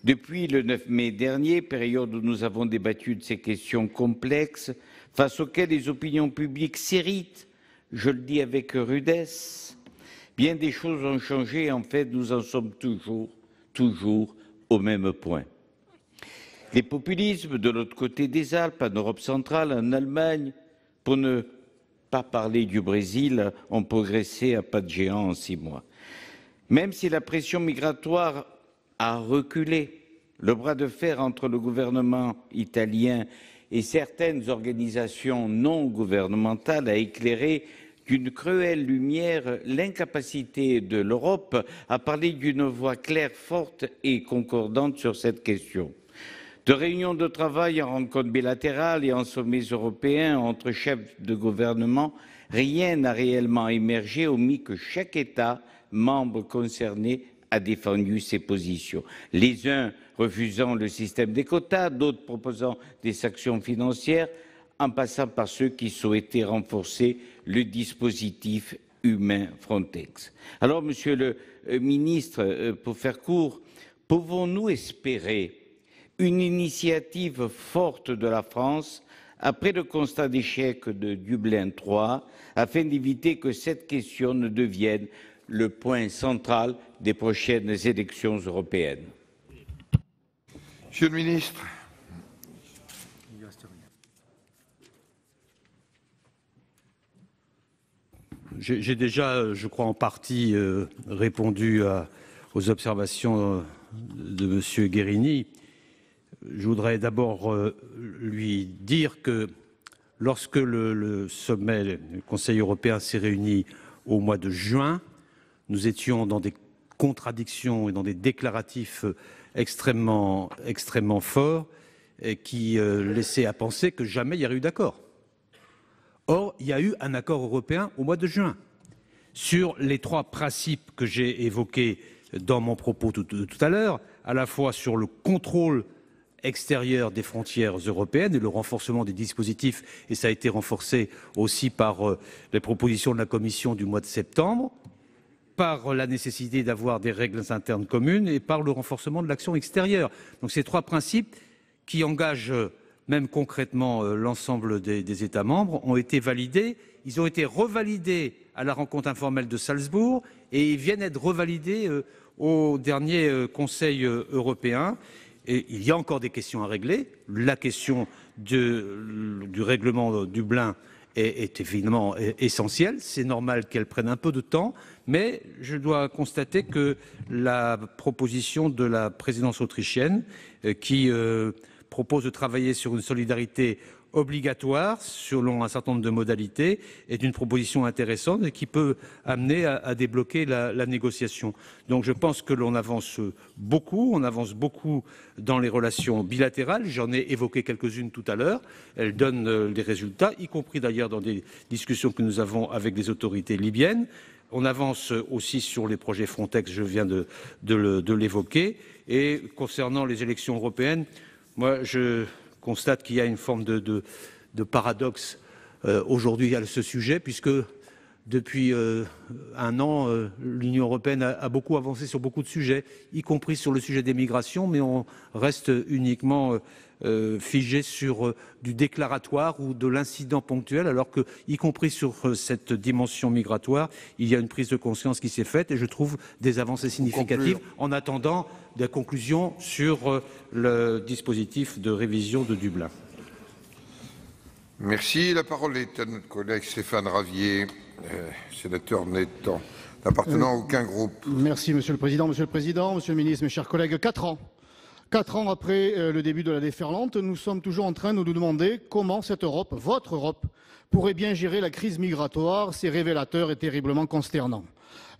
Depuis le 9 mai dernier, période où nous avons débattu de ces questions complexes, face auxquelles les opinions publiques s'irritent, je le dis avec rudesse, bien des choses ont changé et en fait nous en sommes toujours au même point. Les populismes de l'autre côté des Alpes, en Europe centrale, en Allemagne, pour ne pas parler du Brésil, ont progressé à pas de géant en 6 mois. Même si la pression migratoire a reculé, le bras de fer entre le gouvernement italien et certaines organisations non gouvernementales a éclairé d'une cruelle lumière l'incapacité de l'Europe à parler d'une voix claire, forte et concordante sur cette question. De réunions de travail en rencontres bilatérales et en sommets européens entre chefs de gouvernement, rien n'a réellement émergé, omis que chaque État membre concerné a défendu ses positions. Les uns refusant le système des quotas, d'autres proposant des sanctions financières, en passant par ceux qui souhaitaient renforcer le dispositif humain Frontex. Alors, Monsieur le Ministre, pour faire court, pouvons-nous espérer une initiative forte de la France après le constat d'échec de Dublin III, afin d'éviter que cette question ne devienne le point central des prochaines élections européennes? Monsieur le ministre. J'ai déjà, je crois, en partie répondu aux observations de M. Guerini. Je voudrais d'abord lui dire que lorsque le sommet, le Conseil européen s'est réuni au mois de juin, nous étions dans des contradictions et dans des déclaratifs extrêmement forts qui laissaient à penser que jamais il y aurait eu d'accord. Or, il y a eu un accord européen au mois de juin sur les 3 principes que j'ai évoqués dans mon propos tout à l'heure, à la fois sur le contrôle extérieur des frontières européennes et le renforcement des dispositifs, et ça a été renforcé aussi par les propositions de la Commission du mois de septembre, par la nécessité d'avoir des règles internes communes et par le renforcement de l'action extérieure. Donc ces 3 principes qui engagent même concrètement l'ensemble des États membres, ont été validés. Ils ont été revalidés à la rencontre informelle de Salzbourg et ils viennent être revalidés au dernier Conseil européen. Et il y a encore des questions à régler. La question du règlement Dublin est évidemment essentielle. C'est normal qu'elle prenne un peu de temps, mais je dois constater que la proposition de la présidence autrichienne qui propose de travailler sur une solidarité obligatoire selon un certain nombre de modalités est une proposition intéressante et qui peut amener à débloquer la négociation. Donc je pense que l'on avance beaucoup dans les relations bilatérales. J'en ai évoqué quelques-unes tout à l'heure. Elles donnent des résultats, y compris d'ailleurs dans des discussions que nous avons avec les autorités libyennes. On avance aussi sur les projets Frontex, je viens de l'évoquer. Et concernant les élections européennes, moi, je constate qu'il y a une forme de paradoxe aujourd'hui à ce sujet, puisque depuis un an, l'Union européenne a beaucoup avancé sur beaucoup de sujets, y compris sur le sujet des migrations, mais on reste uniquement figé sur du déclaratoire ou de l'incident ponctuel, alors que, y compris sur cette dimension migratoire, il y a une prise de conscience qui s'est faite et je trouve des avancées significatives en attendant des conclusions sur le dispositif de révision de Dublin. Merci. La parole est à notre collègue Stéphane Ravier, sénateur n'appartenant à aucun groupe. Merci, Monsieur le Président. Monsieur le Ministre, mes chers collègues, 4 ans. 4 ans après le début de la déferlante, nous sommes toujours en train de nous demander comment cette Europe, votre Europe, pourrait bien gérer la crise migratoire. C'est révélateur et terriblement consternant.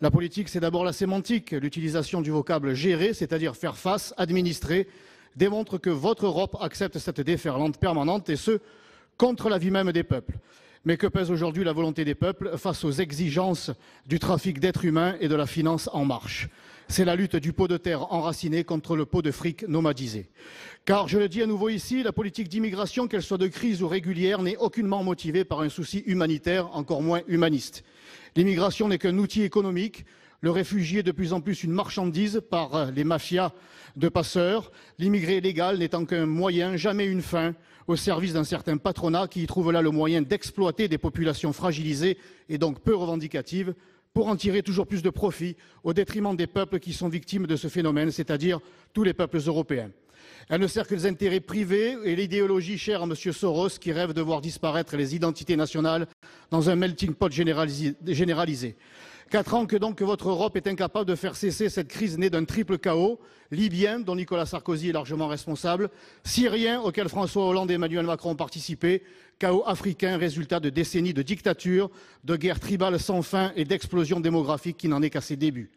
La politique, c'est d'abord la sémantique. L'utilisation du vocable « gérer », c'est-à-dire faire face, administrer, démontre que votre Europe accepte cette déferlante permanente, et ce, contre l'avis même des peuples. Mais que pèse aujourd'hui la volonté des peuples face aux exigences du trafic d'êtres humains et de la finance en marche? C'est la lutte du pot de terre enraciné contre le pot de fric nomadisé. Car, je le dis à nouveau ici, la politique d'immigration, qu'elle soit de crise ou régulière, n'est aucunement motivée par un souci humanitaire, encore moins humaniste. L'immigration n'est qu'un outil économique, le réfugié de plus en plus une marchandise par les mafias de passeurs, l'immigré légal n'étant qu'un moyen, jamais une fin, au service d'un certain patronat qui y trouve là le moyen d'exploiter des populations fragilisées et donc peu revendicatives pour en tirer toujours plus de profit au détriment des peuples qui sont victimes de ce phénomène, c'est-à-dire tous les peuples européens. Elle ne sert que les intérêts privés et l'idéologie chère à M. Soros qui rêve de voir disparaître les identités nationales dans un melting pot généralisé. 4 ans que donc votre Europe est incapable de faire cesser cette crise née d'un triple chaos, libyen, dont Nicolas Sarkozy est largement responsable, syrien, auquel François Hollande et Emmanuel Macron ont participé, chaos africain, résultat de décennies de dictature, de guerres tribales sans fin et d'explosion démographique qui n'en est qu'à ses débuts.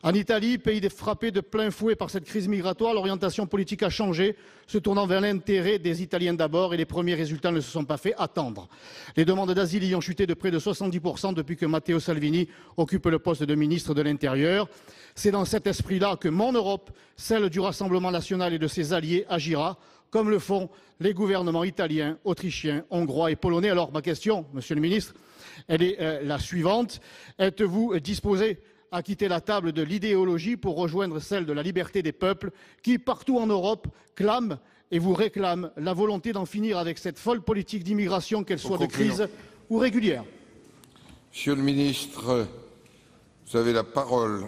En Italie, pays frappé de plein fouet par cette crise migratoire, l'orientation politique a changé, se tournant vers l'intérêt des Italiens d'abord, et les premiers résultats ne se sont pas fait attendre. Les demandes d'asile y ont chuté de près de 70% depuis que Matteo Salvini occupe le poste de ministre de l'Intérieur. C'est dans cet esprit-là que mon Europe, celle du Rassemblement national et de ses alliés, agira, comme le font les gouvernements italiens, autrichiens, hongrois et polonais. Alors ma question, Monsieur le Ministre, elle est la suivante. Êtes-vous disposé à quitter la table de l'idéologie pour rejoindre celle de la liberté des peuples qui, partout en Europe, clament et vous réclame la volonté d'en finir avec cette folle politique d'immigration, qu'elle soit de crise ou régulière. Monsieur le ministre, vous avez la parole.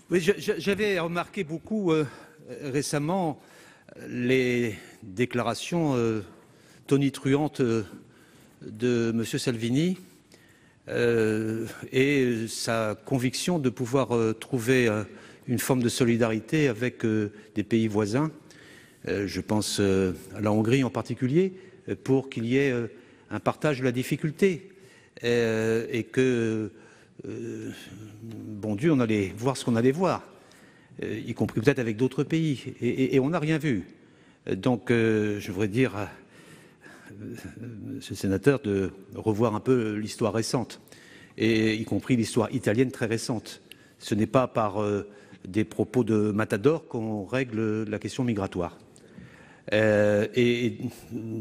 Oui, j'avais remarqué beaucoup récemment les déclarations tonitruantes de M. Salvini et sa conviction de pouvoir trouver une forme de solidarité avec des pays voisins. Je pense à la Hongrie en particulier, pour qu'il y ait un partage de la difficulté et que, bon Dieu, on allait voir ce qu'on allait voir, y compris peut-être avec d'autres pays, et on n'a rien vu. Donc, je voudrais dire à ce sénateur de revoir un peu l'histoire récente, et y compris l'histoire italienne très récente. Ce n'est pas par des propos de Matador qu'on règle la question migratoire. Et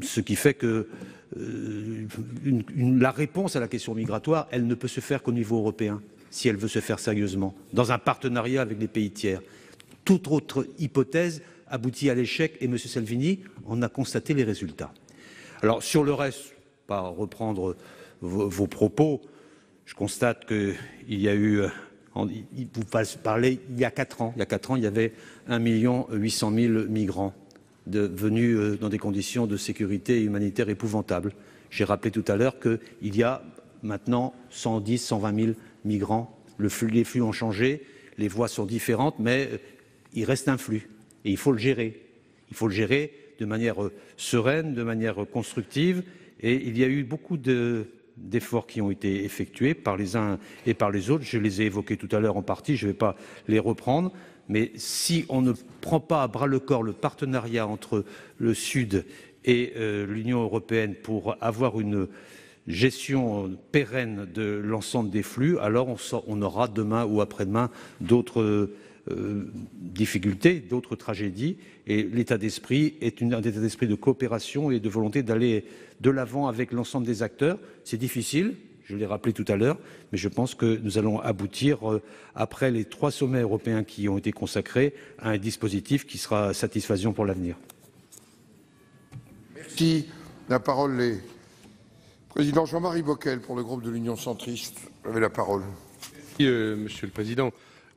ce qui fait que la réponse à la question migratoire, elle ne peut se faire qu'au niveau européen, si elle veut se faire sérieusement, dans un partenariat avec les pays tiers. Toute autre hypothèse aboutit à l'échec, et M. Salvini en a constaté les résultats. Alors, sur le reste, pas reprendre vos propos, je constate qu'il y a eu, vous parlez, il y a 4 ans. Il y a 4 ans, il y avait 1 800 000 migrants venus dans des conditions de sécurité humanitaire épouvantables. J'ai rappelé tout à l'heure qu'il y a maintenant 110 000, 120 000 migrants. Les flux ont changé, les voies sont différentes, mais il reste un flux. Et il faut le gérer. Il faut le gérer de manière sereine, de manière constructive. Et il y a eu beaucoup d'efforts qui ont été effectués par les uns et par les autres. Je les ai évoqués tout à l'heure en partie, je ne vais pas les reprendre. Mais si on ne prend pas à bras-le-corps le partenariat entre le Sud et l'Union européenne pour avoir une gestion pérenne de l'ensemble des flux, alors on aura demain ou après-demain d'autres difficultés, d'autres tragédies. Et l'état d'esprit est un état d'esprit de coopération et de volonté d'aller de l'avant avec l'ensemble des acteurs. C'est difficile. Je l'ai rappelé tout à l'heure, mais je pense que nous allons aboutir, après les 3 sommets européens qui ont été consacrés, à un dispositif qui sera satisfaisant pour l'avenir. Merci. La parole est au président Jean-Marie Bockel pour le groupe de l'Union centriste. Vous avez la parole. Merci, Monsieur le Président.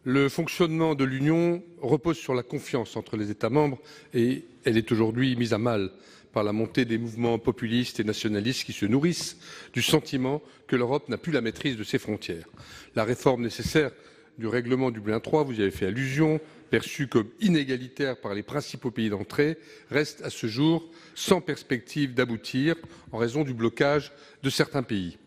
Le fonctionnement de l'Union repose sur la confiance entre les États membres et elle est aujourd'hui mise à mal par la montée des mouvements populistes et nationalistes qui se nourrissent du sentiment que l'Europe n'a plus la maîtrise de ses frontières. La réforme nécessaire du règlement Dublin III, vous y avez fait allusion, perçue comme inégalitaire par les principaux pays d'entrée, reste à ce jour sans perspective d'aboutir en raison du blocage de certains pays.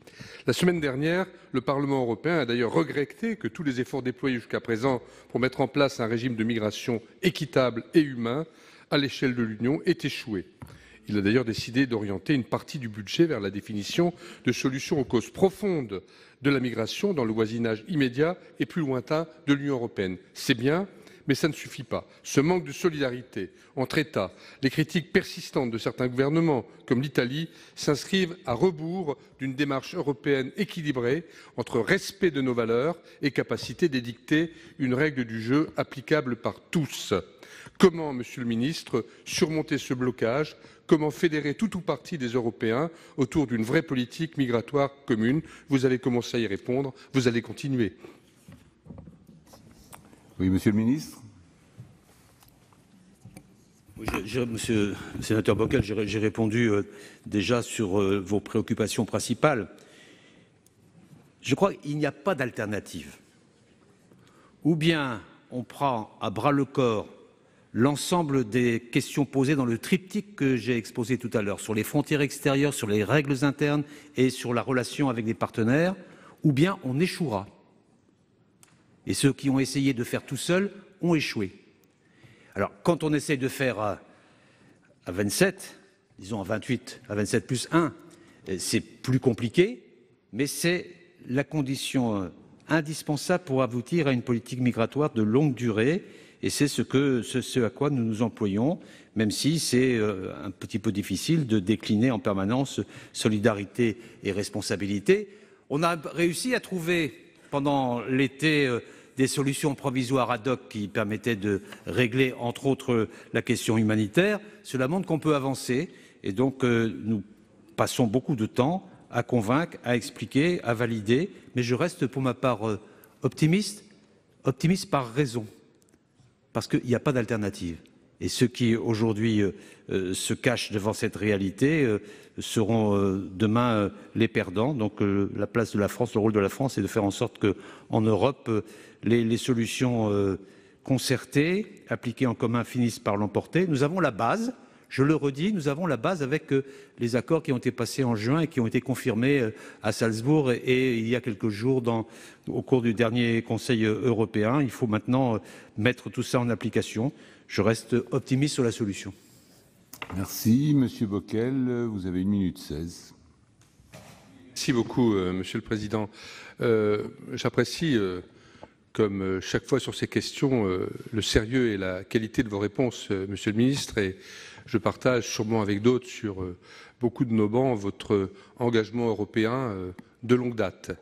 La semaine dernière, le Parlement européen a d'ailleurs regretté que tous les efforts déployés jusqu'à présent pour mettre en place un régime de migration équitable et humain à l'échelle de l'Union aient échoué. Il a d'ailleurs décidé d'orienter une partie du budget vers la définition de solutions aux causes profondes de la migration dans le voisinage immédiat et plus lointain de l'Union européenne. C'est bien, mais ça ne suffit pas. Ce manque de solidarité entre États, les critiques persistantes de certains gouvernements, comme l'Italie, s'inscrivent à rebours d'une démarche européenne équilibrée entre respect de nos valeurs et capacité d'édicter une règle du jeu applicable par tous. Comment, Monsieur le Ministre, surmonter ce blocage? Comment fédérer tout ou partie des Européens autour d'une vraie politique migratoire commune? Vous avez commencé à y répondre, vous allez continuer. Oui, Monsieur le Ministre. Monsieur le sénateur Bockel, j'ai répondu déjà sur vos préoccupations principales. Je crois qu'il n'y a pas d'alternative. Ou bien on prend à bras-le-corps l'ensemble des questions posées dans le triptyque que j'ai exposé tout à l'heure, sur les frontières extérieures, sur les règles internes et sur la relation avec des partenaires, ou bien on échouera. Et ceux qui ont essayé de faire tout seuls ont échoué. Alors, quand on essaye de faire à 27, disons à 28, à 27 plus 1, c'est plus compliqué, mais c'est la condition indispensable pour aboutir à une politique migratoire de longue durée. Et c'est ce à quoi nous nous employons, même si c'est un petit peu difficile de décliner en permanence solidarité et responsabilité. On a réussi à trouver, pendant l'été des solutions provisoires ad hoc qui permettaient de régler, entre autres, la question humanitaire. Cela montre qu'on peut avancer et donc nous passons beaucoup de temps à convaincre, à expliquer, à valider, mais je reste pour ma part optimiste par raison, parce qu'il n'y a pas d'alternative. Et ceux qui aujourd'hui se cachent devant cette réalité seront demain les perdants. Donc la place de la France, le rôle de la France, est de faire en sorte qu'en Europe, les solutions concertées, appliquées en commun, finissent par l'emporter. Nous avons la base, je le redis, nous avons la base avec les accords qui ont été passés en juin et qui ont été confirmés à Salzbourg et il y a quelques jours au cours du dernier Conseil européen. Il faut maintenant mettre tout ça en application. Je reste optimiste sur la solution. Merci. Monsieur Bockel, vous avez 1 minute 16. Merci beaucoup, Monsieur le Président. J'apprécie, comme chaque fois sur ces questions, le sérieux et la qualité de vos réponses, Monsieur le Ministre, et je partage sûrement avec d'autres sur beaucoup de nos bancs votre engagement européen de longue date.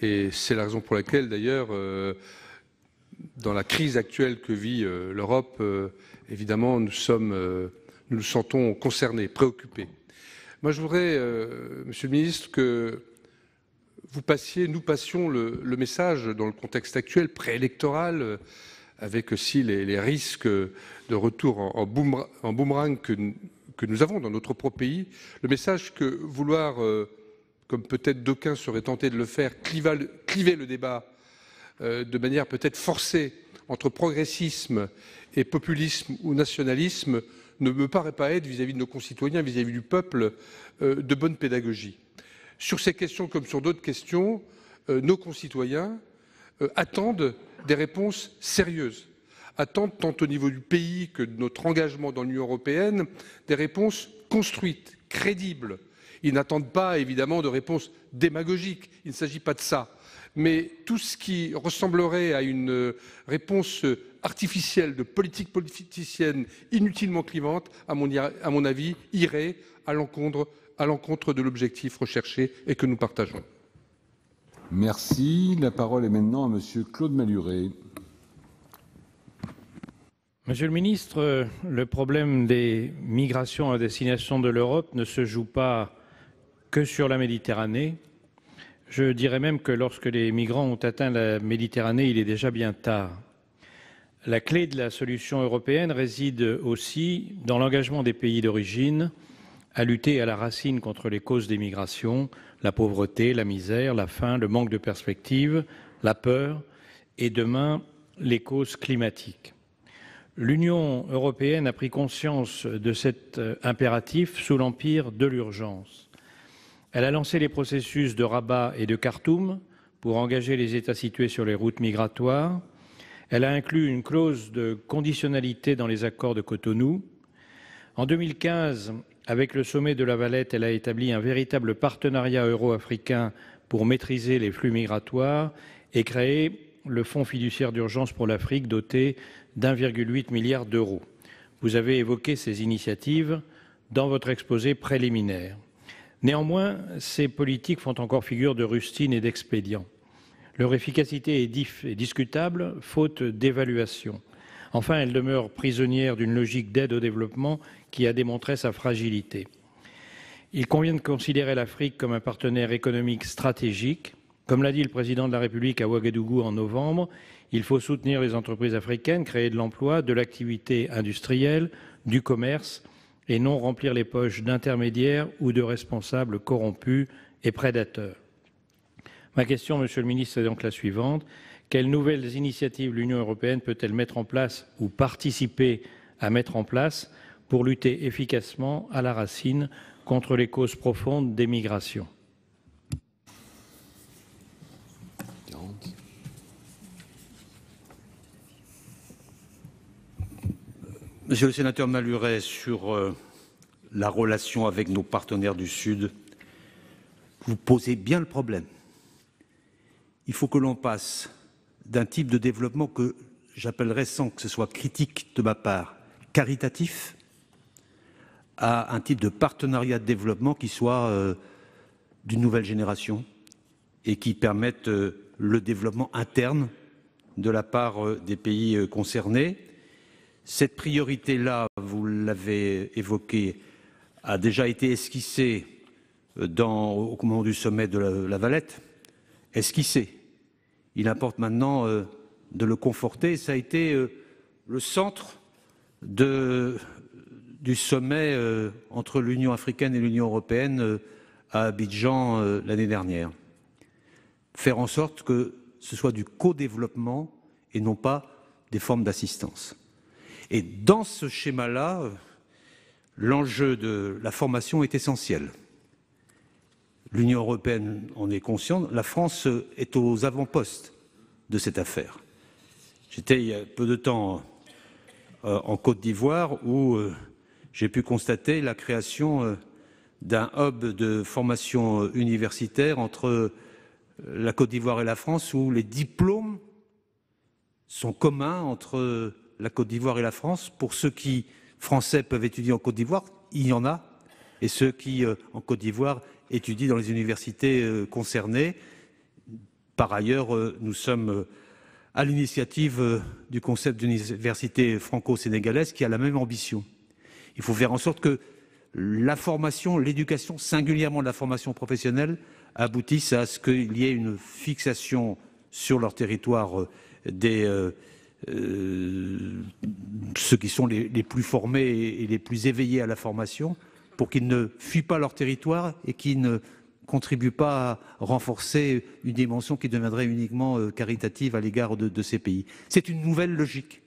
Et c'est la raison pour laquelle, d'ailleurs, dans la crise actuelle que vit l'Europe, évidemment, nous nous sentons concernés, préoccupés. Moi, je voudrais, Monsieur le Ministre, que nous passions le message dans le contexte actuel préélectoral, avec aussi les risques de retour en boomerang que nous avons dans notre propre pays, le message que vouloir, comme peut-être d'aucuns seraient tentés de le faire, cliver le débat de manière peut-être forcée entre progressisme et populisme ou nationalisme ne me paraît pas être, vis-à-vis de nos concitoyens, vis-à-vis du peuple, de bonne pédagogie. Sur ces questions comme sur d'autres questions, nos concitoyens attendent des réponses sérieuses, attendent tant au niveau du pays que de notre engagement dans l'Union européenne, des réponses construites, crédibles. Ils n'attendent pas, évidemment, de réponses démagogiques. Il ne s'agit pas de ça. Mais tout ce qui ressemblerait à une réponse artificielle de politique politicienne inutilement clivante, à mon avis, irait à l'encontre de l'objectif recherché et que nous partageons. Merci. La parole est maintenant à Monsieur Claude Malhuret. Monsieur le ministre, le problème des migrations à destination de l'Europe ne se joue pas que sur la Méditerranée. Je dirais même que lorsque les migrants ont atteint la Méditerranée, il est déjà bien tard. La clé de la solution européenne réside aussi dans l'engagement des pays d'origine à lutter à la racine contre les causes des migrations, la pauvreté, la misère, la faim, le manque de perspective, la peur et demain les causes climatiques. L'Union européenne a pris conscience de cet impératif sous l'empire de l'urgence. Elle a lancé les processus de Rabat et de Khartoum pour engager les États situés sur les routes migratoires. Elle a inclus une clause de conditionnalité dans les accords de Cotonou. En 2015, avec le sommet de La Valette, elle a établi un véritable partenariat euro-africain pour maîtriser les flux migratoires et créé le Fonds fiduciaire d'urgence pour l'Afrique doté d'1,8 milliard d'euros. Vous avez évoqué ces initiatives dans votre exposé préliminaire. Néanmoins, ces politiques font encore figure de rustine et d'expédient. Leur efficacité est discutable, faute d'évaluation. Enfin, elles demeurent prisonnières d'une logique d'aide au développement qui a démontré sa fragilité. Il convient de considérer l'Afrique comme un partenaire économique stratégique. Comme l'a dit le président de la République à Ouagadougou en novembre, il faut soutenir les entreprises africaines, créer de l'emploi, de l'activité industrielle, du commerce, et non remplir les poches d'intermédiaires ou de responsables corrompus et prédateurs. Ma question, Monsieur le Ministre, est donc la suivante. Quelles nouvelles initiatives l'Union européenne peut-elle mettre en place ou participer à mettre en place pour lutter efficacement à la racine contre les causes profondes des migrations ? Monsieur le sénateur Malhuret, sur la relation avec nos partenaires du Sud, vous posez bien le problème. Il faut que l'on passe d'un type de développement que j'appellerais, sans que ce soit critique de ma part, caritatif, à un type de partenariat de développement qui soit d'une nouvelle génération et qui permette le développement interne de la part des pays concernés. Cette priorité-là, vous l'avez évoqué, a déjà été esquissée au moment du sommet de la Valette. Esquissée. Il importe maintenant de le conforter. Ça a été le centre du sommet entre l'Union africaine et l'Union européenne à Abidjan l'année dernière. Faire en sorte que ce soit du co-développement et non pas des formes d'assistance. Et dans ce schéma-là, l'enjeu de la formation est essentiel. L'Union européenne en est consciente, la France est aux avant-postes de cette affaire. J'étais il y a peu de temps en Côte d'Ivoire où j'ai pu constater la création d'un hub de formation universitaire entre la Côte d'Ivoire et la France, où les diplômes sont communs entre la Côte d'Ivoire et la France. Pour ceux qui, français, peuvent étudier en Côte d'Ivoire, il y en a, et ceux qui, en Côte d'Ivoire, étudient dans les universités concernées. Par ailleurs, nous sommes à l'initiative du concept d'université franco-sénégalaise qui a la même ambition. Il faut faire en sorte que la formation, l'éducation, singulièrement la formation professionnelle, aboutissent à ce qu'il y ait une fixation sur leur territoire ceux qui sont les plus formés et les plus éveillés à la formation, pour qu'ils ne fuient pas leur territoire et qu'ils ne contribuent pas à renforcer une dimension qui deviendrait uniquement caritative à l'égard de ces pays. C'est une nouvelle logique.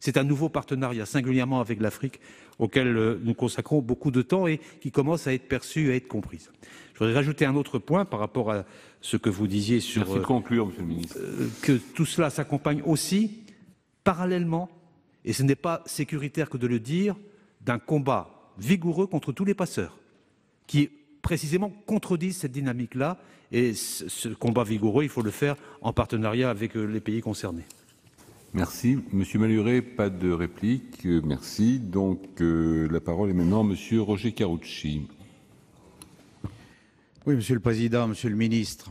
C'est un nouveau partenariat, singulièrement avec l'Afrique, auquel nous consacrons beaucoup de temps et qui commence à être perçu, à être comprise. Je voudrais rajouter un autre point par rapport à ce que vous disiez sur... Merci de conclure, Monsieur le Ministre. Que tout cela s'accompagne aussi, parallèlement, et ce n'est pas sécuritaire que de le dire, d'un combat vigoureux contre tous les passeurs, qui précisément contredisent cette dynamique-là. Et ce combat vigoureux, il faut le faire en partenariat avec les pays concernés. Merci. Monsieur Malhuret, pas de réplique. Merci. Donc, la parole est maintenant à Monsieur Roger Carucci. Oui, Monsieur le Président, Monsieur le Ministre,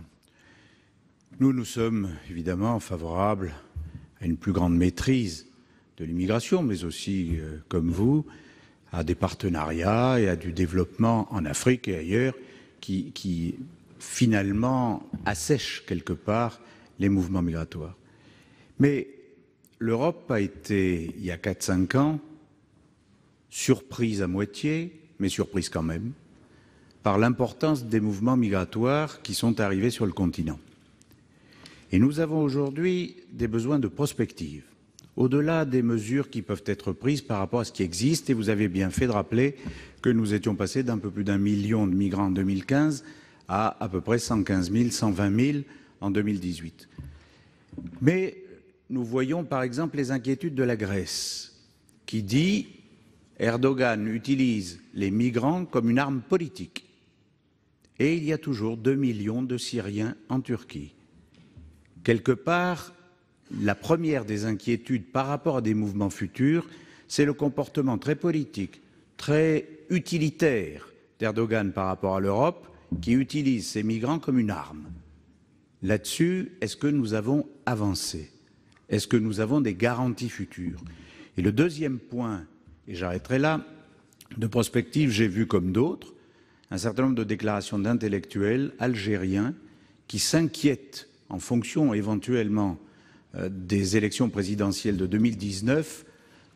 nous sommes évidemment favorables à une plus grande maîtrise de l'immigration, mais aussi, comme vous, à des partenariats et à du développement en Afrique et ailleurs qui finalement assèchent quelque part les mouvements migratoires. Mais l'Europe a été, il y a 4-5 ans, surprise à moitié, mais surprise quand même, par l'importance des mouvements migratoires qui sont arrivés sur le continent. Et nous avons aujourd'hui des besoins de prospective, au-delà des mesures qui peuvent être prises par rapport à ce qui existe. Et vous avez bien fait de rappeler que nous étions passés d'un peu plus d'1 million de migrants en 2015 à peu près 115 000, 120 000 en 2018. Mais nous voyons par exemple les inquiétudes de la Grèce, qui dit Erdogan utilise les migrants comme une arme politique. Et il y a toujours 2 millions de Syriens en Turquie. Quelque part, la première des inquiétudes par rapport à des mouvements futurs, c'est le comportement très politique, très utilitaire d'Erdogan par rapport à l'Europe, qui utilise ces migrants comme une arme. Là-dessus, est-ce que nous avons avancé? Est-ce que nous avons des garanties futures? Et le deuxième point, et j'arrêterai là, de prospective, j'ai vu comme d'autres, un certain nombre de déclarations d'intellectuels algériens qui s'inquiètent en fonction éventuellement des élections présidentielles de 2019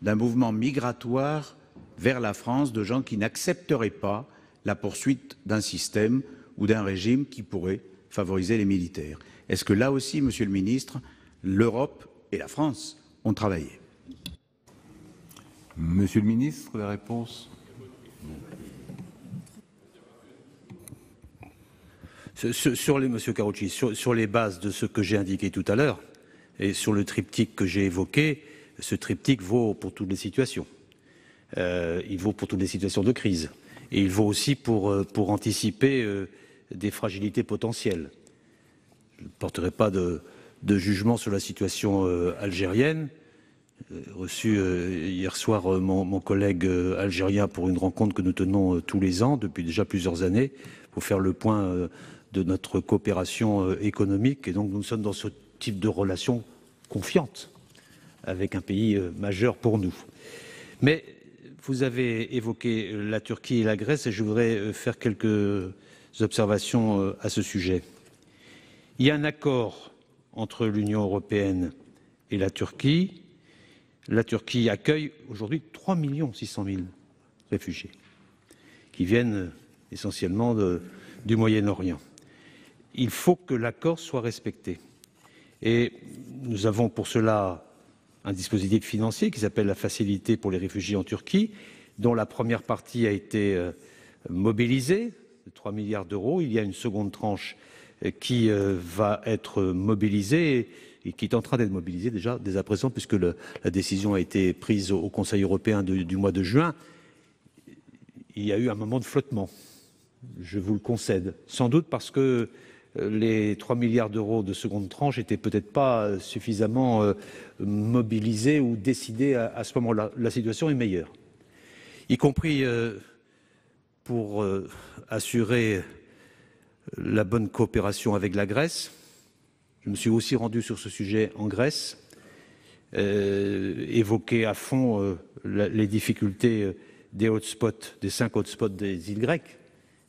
d'un mouvement migratoire vers la France de gens qui n'accepteraient pas la poursuite d'un système ou d'un régime qui pourrait favoriser les militaires. Est-ce que là aussi, Monsieur le Ministre, l'Europe et la France ont travaillé? Monsieur le Ministre, la réponse. Monsieur Carucci, sur les bases de ce que j'ai indiqué tout à l'heure et sur le triptyque que j'ai évoqué, ce triptyque vaut pour toutes les situations. Il vaut pour toutes les situations de crise. Et il vaut aussi pour anticiper des fragilités potentielles. Je ne porterai pas de jugement sur la situation algérienne. Reçu hier soir mon collègue algérien pour une rencontre que nous tenons tous les ans depuis déjà plusieurs années pour faire le point de notre coopération économique. Et donc nous sommes dans ce type de relation confiante avec un pays majeur pour nous. Mais vous avez évoqué la Turquie et la Grèce et je voudrais faire quelques observations à ce sujet. Il y a un accord entre l'Union européenne et la Turquie. La Turquie accueille aujourd'hui 3 600 000 réfugiés qui viennent essentiellement du Moyen-Orient. Il faut que l'accord soit respecté. Et nous avons pour cela un dispositif financier qui s'appelle la Facilité pour les réfugiés en Turquie, dont la première partie a été mobilisée, de 3 milliards d'euros. Il y a une seconde tranche qui va être mobilisée et qui est en train d'être mobilisée déjà dès à présent, puisque la décision a été prise au Conseil européen du mois de juin. Il y a eu un moment de flottement, je vous le concède, sans doute parce que les 3 milliards d'euros de seconde tranche n'étaient peut-être pas suffisamment mobilisés ou décidés à ce moment-là. La situation est meilleure, y compris pour assurer la bonne coopération avec la Grèce. Je me suis aussi rendu sur ce sujet en Grèce, évoqué à fond les difficultés des hotspots, des 5 hotspots des îles grecques,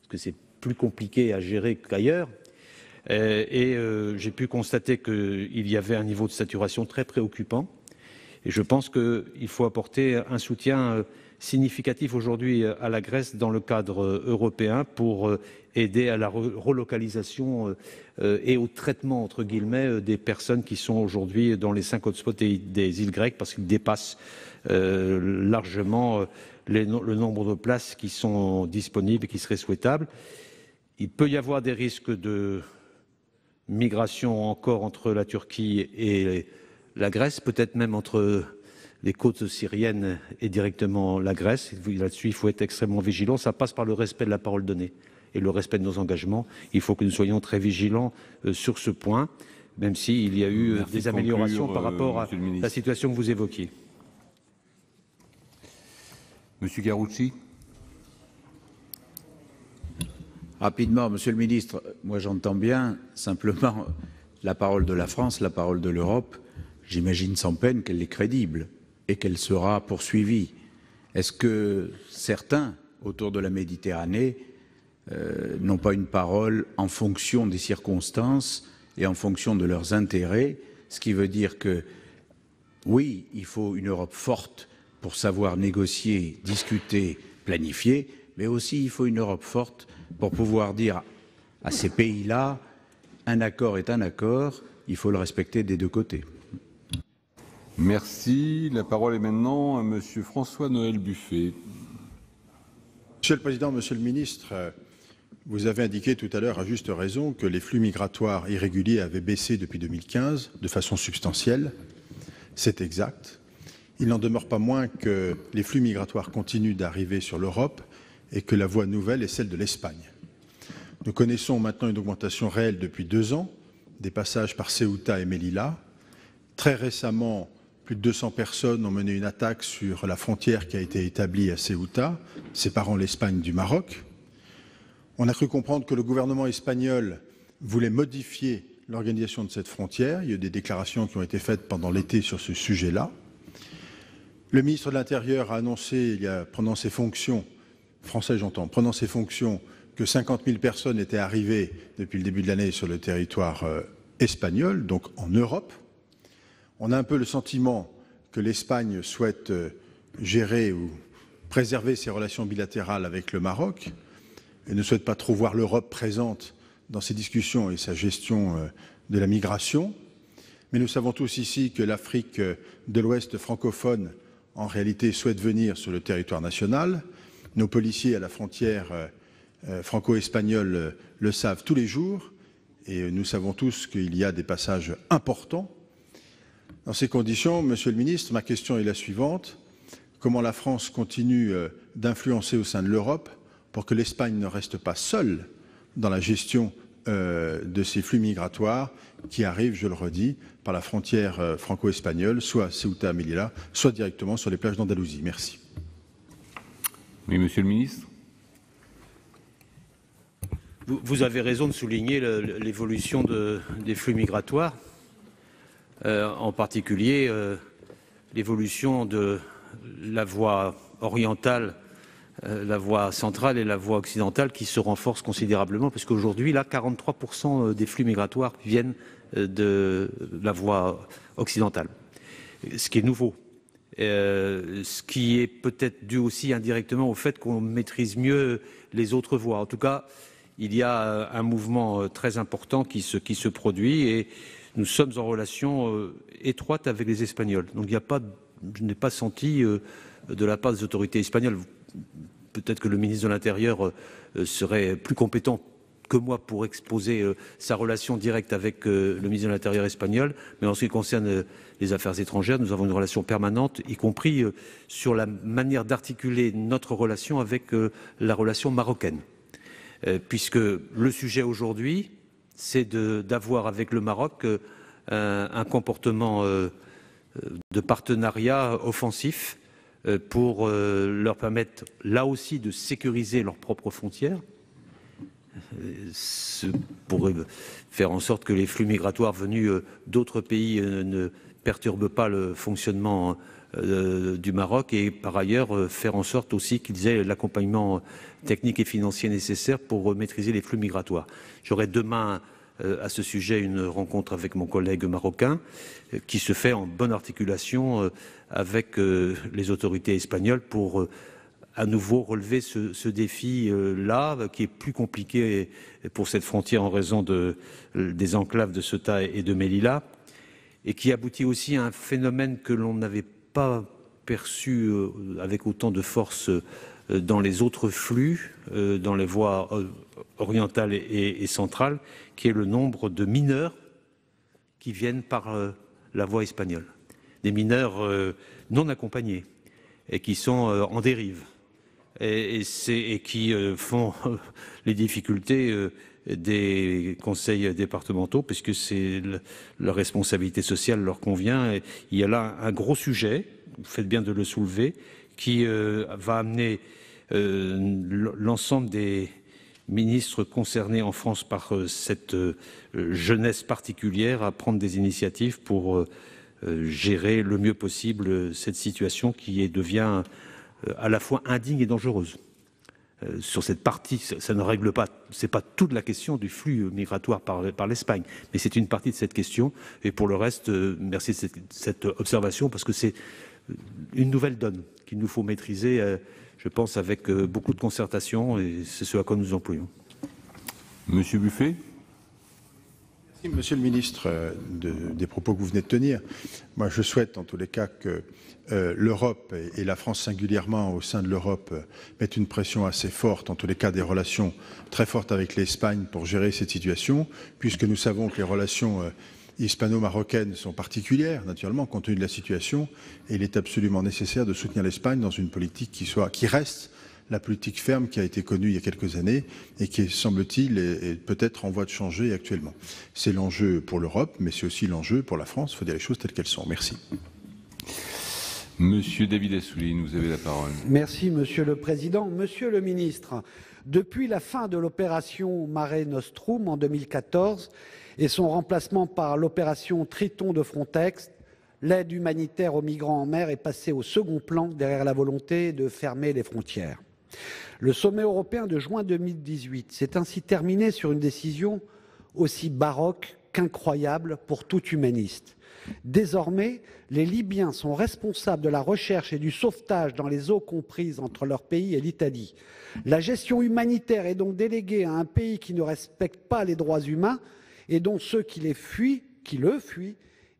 parce que c'est plus compliqué à gérer qu'ailleurs. Et j'ai pu constater qu'il y avait un niveau de saturation très préoccupant. Et je pense qu'il faut apporter un soutien significatif aujourd'hui à la Grèce dans le cadre européen pour aider à la relocalisation et au traitement, entre guillemets, des personnes qui sont aujourd'hui dans les 5 hotspots des îles grecques, parce qu'ils dépassent largement le nombre de places qui sont disponibles et qui seraient souhaitables. Il peut y avoir des risques de migration encore entre la Turquie et la Grèce, peut-être même entre les côtes syriennes et directement la Grèce. Là-dessus, il faut être extrêmement vigilant. Ça passe par le respect de la parole donnée et le respect de nos engagements. Il faut que nous soyons très vigilants sur ce point, même s'il y a eu des améliorations par rapport à la situation que vous évoquiez. Monsieur Karoutchi. Rapidement, Monsieur le Ministre, moi j'entends bien simplement la parole de la France, la parole de l'Europe. J'imagine sans peine qu'elle est crédible et qu'elle sera poursuivie. Est-ce que certains, autour de la Méditerranée, n'ont pas une parole en fonction des circonstances et en fonction de leurs intérêts, ce qui veut dire que, oui, il faut une Europe forte pour savoir négocier, discuter, planifier, mais aussi il faut une Europe forte pour pouvoir dire à ces pays-là, un accord est un accord, il faut le respecter des deux côtés. Merci. La parole est maintenant à Monsieur François-Noël Buffet. Monsieur le Président, Monsieur le Ministre, vous avez indiqué tout à l'heure à juste raison que les flux migratoires irréguliers avaient baissé depuis 2015 de façon substantielle. C'est exact. Il n'en demeure pas moins que les flux migratoires continuent d'arriver sur l'Europe et que la voie nouvelle est celle de l'Espagne. Nous connaissons maintenant une augmentation réelle depuis 2 ans, des passages par Ceuta et Melilla. Très récemment, plus de 200 personnes ont mené une attaque sur la frontière qui a été établie à Ceuta, séparant l'Espagne du Maroc. On a cru comprendre que le gouvernement espagnol voulait modifier l'organisation de cette frontière. Il y a eu des déclarations qui ont été faites pendant l'été sur ce sujet-là. Le ministre de l'Intérieur a annoncé, prenant ses fonctions, français j'entends, prenant ses fonctions, que 50 000 personnes étaient arrivées depuis le début de l'année sur le territoire espagnol, donc en Europe. On a un peu le sentiment que l'Espagne souhaite gérer ou préserver ses relations bilatérales avec le Maroc et ne souhaite pas trop voir l'Europe présente dans ses discussions et sa gestion de la migration. Mais nous savons tous ici que l'Afrique de l'Ouest francophone, en réalité, souhaite venir sur le territoire national. Nos policiers à la frontière franco-espagnole le savent tous les jours et nous savons tous qu'il y a des passages importants. Dans ces conditions, Monsieur le Ministre, ma question est la suivante. Comment la France continue d'influencer au sein de l'Europe pour que l'Espagne ne reste pas seule dans la gestion de ces flux migratoires qui arrivent, je le redis, par la frontière franco-espagnole, soit à Ceuta, Melilla, soit directement sur les plages d'Andalousie. Merci. Oui, Monsieur le Ministre. Vous avez raison de souligner l'évolution des flux migratoires. en particulier l'évolution de la voie orientale, la voie centrale et la voie occidentale qui se renforcent considérablement, parce qu'aujourd'hui, là, 43% des flux migratoires viennent de la voie occidentale, ce qui est nouveau. Ce qui est peut-être dû aussi indirectement au fait qu'on maîtrise mieux les autres voies. En tout cas, il y a un mouvement très important qui se produit et nous sommes en relation étroite avec les Espagnols. Donc je n'ai pas senti de la part des autorités espagnoles, peut-être que le ministre de l'Intérieur serait plus compétent que moi pour exposer sa relation directe avec le ministre de l'Intérieur espagnol, mais en ce qui concerne les affaires étrangères, nous avons une relation permanente, y compris sur la manière d'articuler notre relation avec la relation marocaine. Puisque le sujet aujourd'hui, c'est d'avoir avec le Maroc un comportement de partenariat offensif pour leur permettre, là aussi, de sécuriser leurs propres frontières, pour faire en sorte que les flux migratoires venus d'autres pays ne perturbent pas le fonctionnement du Maroc et par ailleurs faire en sorte aussi qu'ils aient l'accompagnement technique et financier nécessaire pour maîtriser les flux migratoires. J'aurai demain à ce sujet une rencontre avec mon collègue marocain qui se fait en bonne articulation avec les autorités espagnoles pour à nouveau relever ce défi-là, qui est plus compliqué pour cette frontière en raison des enclaves de Ceuta et de Melilla, et qui aboutit aussi à un phénomène que l'on n'avait pas perçu avec autant de force dans les autres flux, dans les voies orientales et centrales, qui est le nombre de mineurs qui viennent par la voie espagnole. Des mineurs non accompagnés et qui sont en dérive. Et qui font les difficultés des conseils départementaux, puisque c'est leur responsabilité sociale leur convient. Et il y a là un gros sujet, vous faites bien de le soulever, qui va amener l'ensemble des ministres concernés en France par cette jeunesse particulière à prendre des initiatives pour gérer le mieux possible cette situation qui devient à la fois indigne et dangereuse. Sur cette partie, ça ne règle pas, c'est pas toute la question du flux migratoire par l'Espagne, mais c'est une partie de cette question. Et pour le reste, merci de cette observation, parce que c'est une nouvelle donne qu'il nous faut maîtriser, je pense, avec beaucoup de concertation, et c'est ce à quoi nous employons. Monsieur Buffet. Merci, Monsieur le ministre, des propos que vous venez de tenir. Moi, je souhaite, en tous les cas, que l'Europe, et la France singulièrement au sein de l'Europe, mettent une pression assez forte, en tous les cas des relations très fortes avec l'Espagne pour gérer cette situation, puisque nous savons que les relations hispano-marocaines sont particulières, naturellement, compte tenu de la situation, et il est absolument nécessaire de soutenir l'Espagne dans une politique qui reste la politique ferme qui a été connue il y a quelques années et qui, semble-t-il, est peut-être en voie de changer actuellement. C'est l'enjeu pour l'Europe, mais c'est aussi l'enjeu pour la France. Il faut dire les choses telles qu'elles sont. Merci. Monsieur David Assouline, vous avez la parole. Merci, Monsieur le Président. Monsieur le Ministre, depuis la fin de l'opération Mare Nostrum en 2014 et son remplacement par l'opération Triton de Frontex, l'aide humanitaire aux migrants en mer est passée au second plan derrière la volonté de fermer les frontières. Le sommet européen de juin 2018 s'est ainsi terminé sur une décision aussi baroque qu'incroyable pour tout humaniste. Désormais, les Libyens sont responsables de la recherche et du sauvetage dans les eaux comprises entre leur pays et l'Italie. La gestion humanitaire est donc déléguée à un pays qui ne respecte pas les droits humains et dont ceux qui le fuient,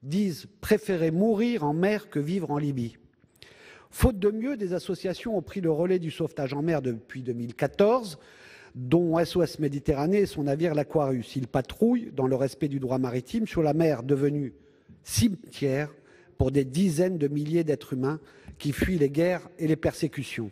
disent préférer mourir en mer que vivre en Libye. Faute de mieux, des associations ont pris le relais du sauvetage en mer depuis 2014, dont SOS Méditerranée et son navire l'Aquarius. Ils patrouillent dans le respect du droit maritime sur la mer devenue cimetière pour des dizaines de milliers d'êtres humains qui fuient les guerres et les persécutions.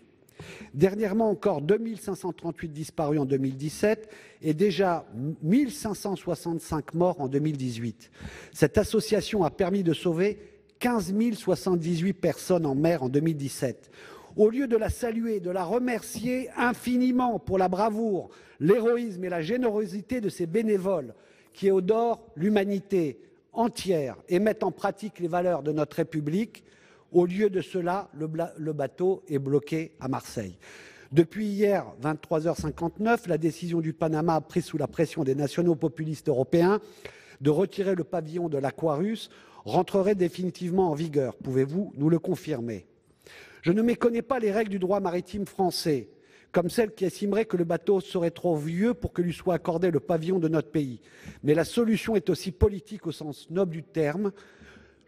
Dernièrement encore, 2538 disparus en 2017 et déjà 1565 morts en 2018. Cette association a permis de sauver 15 078 personnes en mer en 2017. Au lieu de la saluer, de la remercier infiniment pour la bravoure, l'héroïsme et la générosité de ces bénévoles qui odorent l'humanité, entière et mettent en pratique les valeurs de notre République. Au lieu de cela, le bateau est bloqué à Marseille. Depuis hier, 23h59, la décision du Panama prise sous la pression des nationaux populistes européens de retirer le pavillon de l'Aquarius rentrerait définitivement en vigueur. Pouvez-vous nous le confirmer? Je ne méconnais pas les règles du droit maritime français, comme celle qui estimerait que le bateau serait trop vieux pour que lui soit accordé le pavillon de notre pays. Mais la solution est aussi politique au sens noble du terme.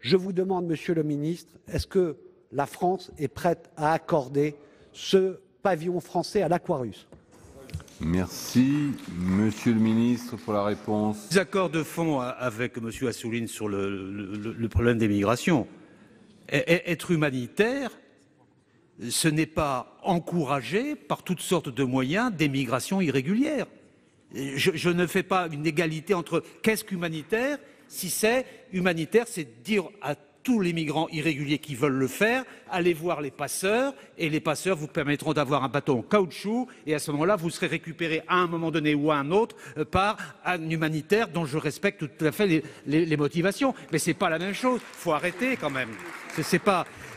Je vous demande, Monsieur le ministre, est-ce que la France est prête à accorder ce pavillon français à l'Aquarius? Merci. Monsieur le ministre, pour la réponse. Accord de fond avec Monsieur Assouline sur le problème des migrations. Être humanitaire, ce n'est pas encourager par toutes sortes de moyens des migrations irrégulières. Je ne fais pas une égalité entre qu'est-ce qu'humanitaire. Si c'est humanitaire, c'est dire à tous les migrants irréguliers qui veulent le faire, allez voir les passeurs, et les passeurs vous permettront d'avoir un bateau en caoutchouc, et à ce moment-là, vous serez récupéré à un moment donné ou à un autre par un humanitaire dont je respecte tout à fait les motivations. Mais c'est pas la même chose. Il faut arrêter quand même.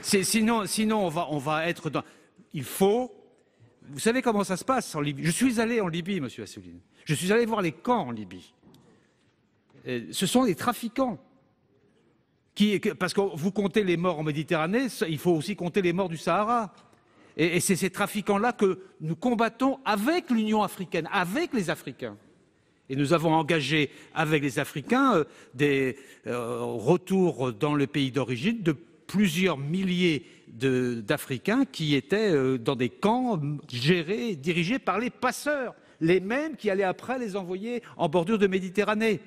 Sinon, on va être dans. Il faut. Vous savez comment ça se passe en Libye? Je suis allé en Libye, Monsieur Assouline. Je suis allé voir les camps en Libye. Ce sont des trafiquants. Parce que vous comptez les morts en Méditerranée, il faut aussi compter les morts du Sahara. Et c'est ces trafiquants-là que nous combattons avec l'Union africaine, avec les Africains. Et nous avons engagé avec les Africains des retours dans le pays d'origine de plusieurs milliers d'Africains qui étaient dans des camps gérés, dirigés par les passeurs, les mêmes qui allaient après les envoyer en bordure de Méditerranée.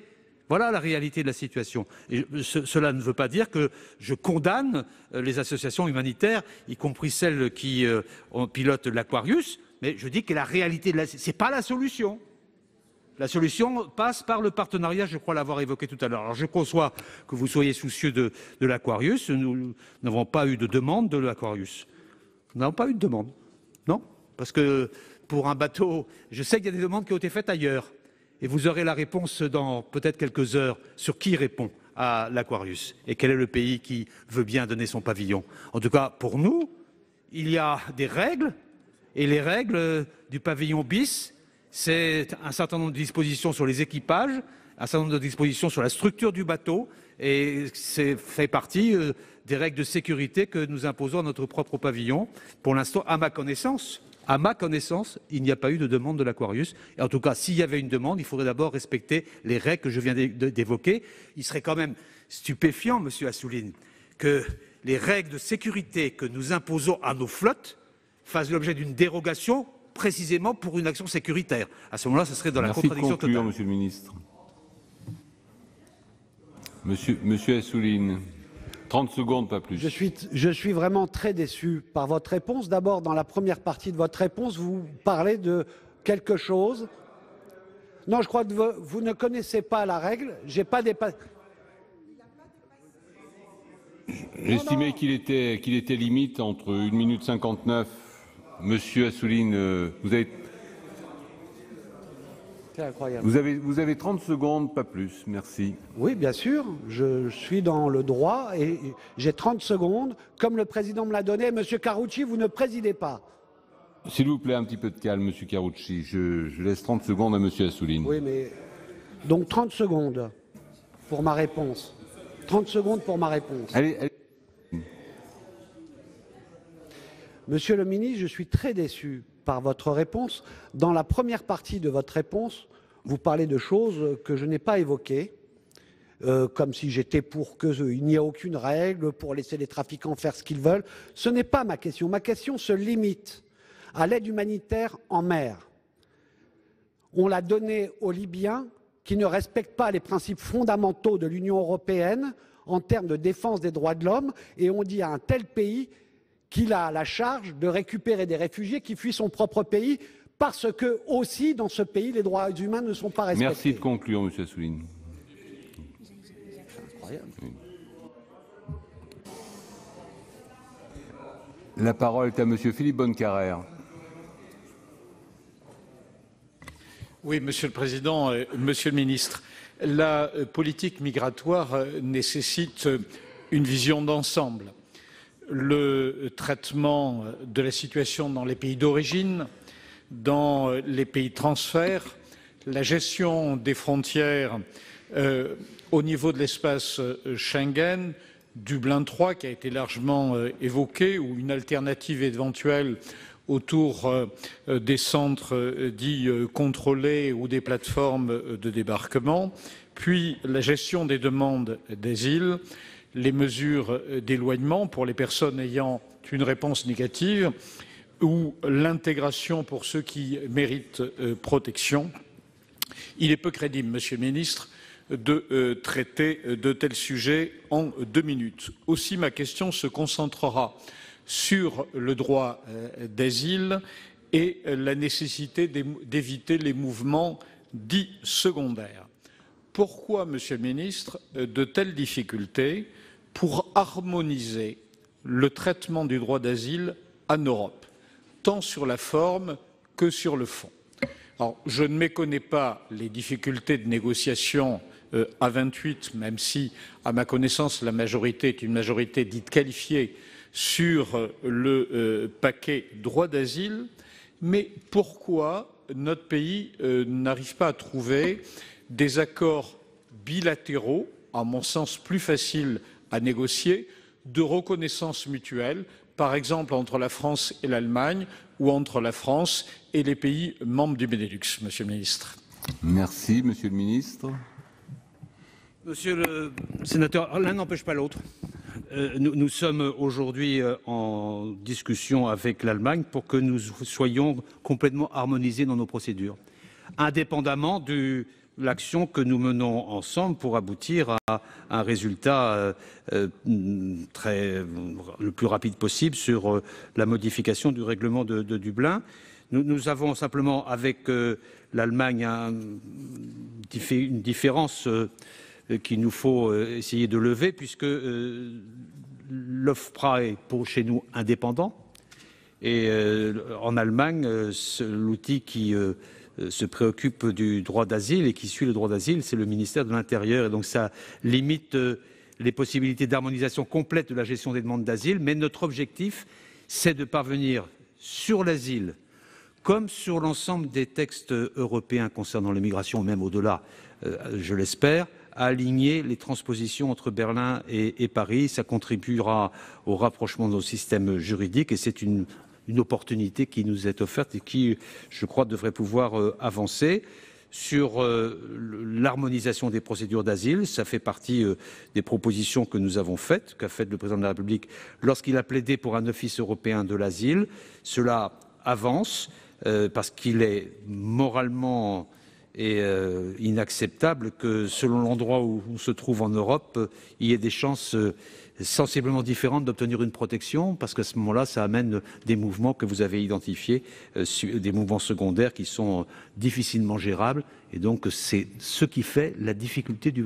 Voilà la réalité de la situation. Et cela ne veut pas dire que je condamne les associations humanitaires, y compris celles qui pilotent l'Aquarius, mais je dis que la réalité, ce n'est pas la solution. La solution passe par le partenariat, je crois l'avoir évoqué tout à l'heure. Alors je conçois que vous soyez soucieux de l'Aquarius. Nous n'avons pas eu de demande de l'Aquarius. Nous n'avons pas eu de demande. Non, parce que pour un bateau, je sais qu'il y a des demandes qui ont été faites ailleurs. Et vous aurez la réponse dans peut-être quelques heures sur qui répond à l'Aquarius et quel est le pays qui veut bien donner son pavillon. En tout cas, pour nous, il y a des règles, et les règles du pavillon bis, c'est un certain nombre de dispositions sur les équipages, un certain nombre de dispositions sur la structure du bateau, et c'est fait partie des règles de sécurité que nous imposons à notre propre pavillon. Pour l'instant, à ma connaissance, il n'y a pas eu de demande de l'Aquarius. Et en tout cas, s'il y avait une demande, il faudrait d'abord respecter les règles que je viens d'évoquer. Il serait quand même stupéfiant, Monsieur Assouline, que les règles de sécurité que nous imposons à nos flottes fassent l'objet d'une dérogation précisément pour une action sécuritaire. À ce moment-là, ce serait dans la contradiction totale. Monsieur le ministre. Monsieur Assouline. 30 secondes, pas plus. Je suis vraiment très déçu par votre réponse. D'abord, dans la première partie de votre réponse, vous parlez de quelque chose. Non, je crois que vous ne connaissez pas la règle. J'ai pas dépassé. J'estimais qu'il était limite entre 1 minute 59. Monsieur Assouline, vous avez. C'est incroyable. Vous avez 30 secondes, pas plus. Merci. Oui, bien sûr. Je suis dans le droit et j'ai 30 secondes. Comme le président me l'a donné, Monsieur Carucci, vous ne présidez pas. S'il vous plaît, un petit peu de calme, Monsieur Carucci. Je laisse 30 secondes à Monsieur Assouline. Oui, mais donc 30 secondes pour ma réponse. 30 secondes pour ma réponse. Allez. Monsieur le ministre, je suis très déçu par votre réponse. Dans la première partie de votre réponse, vous parlez de choses que je n'ai pas évoquées, comme si j'étais pour qu'il n'y ait aucune règle, pour laisser les trafiquants faire ce qu'ils veulent. Ce n'est pas ma question. Ma question se limite à l'aide humanitaire en mer. On l'a donnée aux Libyens qui ne respectent pas les principes fondamentaux de l'Union européenne en termes de défense des droits de l'homme, et on dit à un tel pays qu'il a la charge de récupérer des réfugiés qui fuient son propre pays parce que, aussi, dans ce pays, les droits humains ne sont pas respectés. Merci de conclure, Monsieur Assouline. C'est incroyable. La parole est à Monsieur Philippe Bonnecarrère. Oui, Monsieur le Président, Monsieur le Ministre. La politique migratoire nécessite une vision d'ensemble. Le traitement de la situation dans les pays d'origine, dans les pays de transfert, la gestion des frontières au niveau de l'espace Schengen, Dublin III qui a été largement évoqué, ou une alternative éventuelle autour des centres dits contrôlés ou des plateformes de débarquement, puis la gestion des demandes d'asile, les mesures d'éloignement pour les personnes ayant une réponse négative ou l'intégration pour ceux qui méritent protection. Il est peu crédible, Monsieur le Ministre, de traiter de tels sujets en 2 minutes. Aussi, ma question se concentrera sur le droit d'asile et la nécessité d'éviter les mouvements dits secondaires. Pourquoi, Monsieur le Ministre, de telles difficultés pour harmoniser le traitement du droit d'asile en Europe, tant sur la forme que sur le fond? Alors, je ne méconnais pas les difficultés de négociation à 28, même si, à ma connaissance, la majorité est une majorité dite qualifiée sur le paquet droit d'asile, mais pourquoi notre pays n'arrive pas à trouver des accords bilatéraux, à mon sens plus faciles à négocier, de reconnaissance mutuelle, par exemple entre la France et l'Allemagne ou entre la France et les pays membres du Benelux, Monsieur le Ministre. Merci, Monsieur le Ministre. Monsieur le sénateur, l'un n'empêche pas l'autre. Nous sommes aujourd'hui en discussion avec l'Allemagne pour que nous soyons complètement harmonisés dans nos procédures, indépendamment de l'action que nous menons ensemble pour aboutir à un résultat le plus rapide possible sur la modification du règlement de Dublin. Nous avons simplement avec l'Allemagne une différence qu'il nous faut essayer de lever, puisque l'OFPRA est pour chez nous indépendant. Et en Allemagne, l'outil qui se préoccupe du droit d'asile et qui suit le droit d'asile, c'est le ministère de l'Intérieur. Et donc ça limite les possibilités d'harmonisation complète de la gestion des demandes d'asile. Mais notre objectif, c'est de parvenir sur l'asile, comme sur l'ensemble des textes européens concernant l'immigration, même au-delà, je l'espère, à aligner les transpositions entre Berlin et Paris. Ça contribuera au rapprochement de nos systèmes juridiques et c'est une opportunité qui nous est offerte et qui, je crois, devrait pouvoir avancer. Sur l'harmonisation des procédures d'asile, ça fait partie des propositions que nous avons faites, qu'a fait le Président de la République lorsqu'il a plaidé pour un office européen de l'asile. Cela avance parce qu'il est moralement et inacceptable que, selon l'endroit où on se trouve en Europe, il y ait des chances sensiblement différentes d'obtenir une protection, parce qu'à ce moment-là, ça amène des mouvements que vous avez identifiés, des mouvements secondaires qui sont difficilement gérables. Et donc, c'est ce qui fait la difficulté du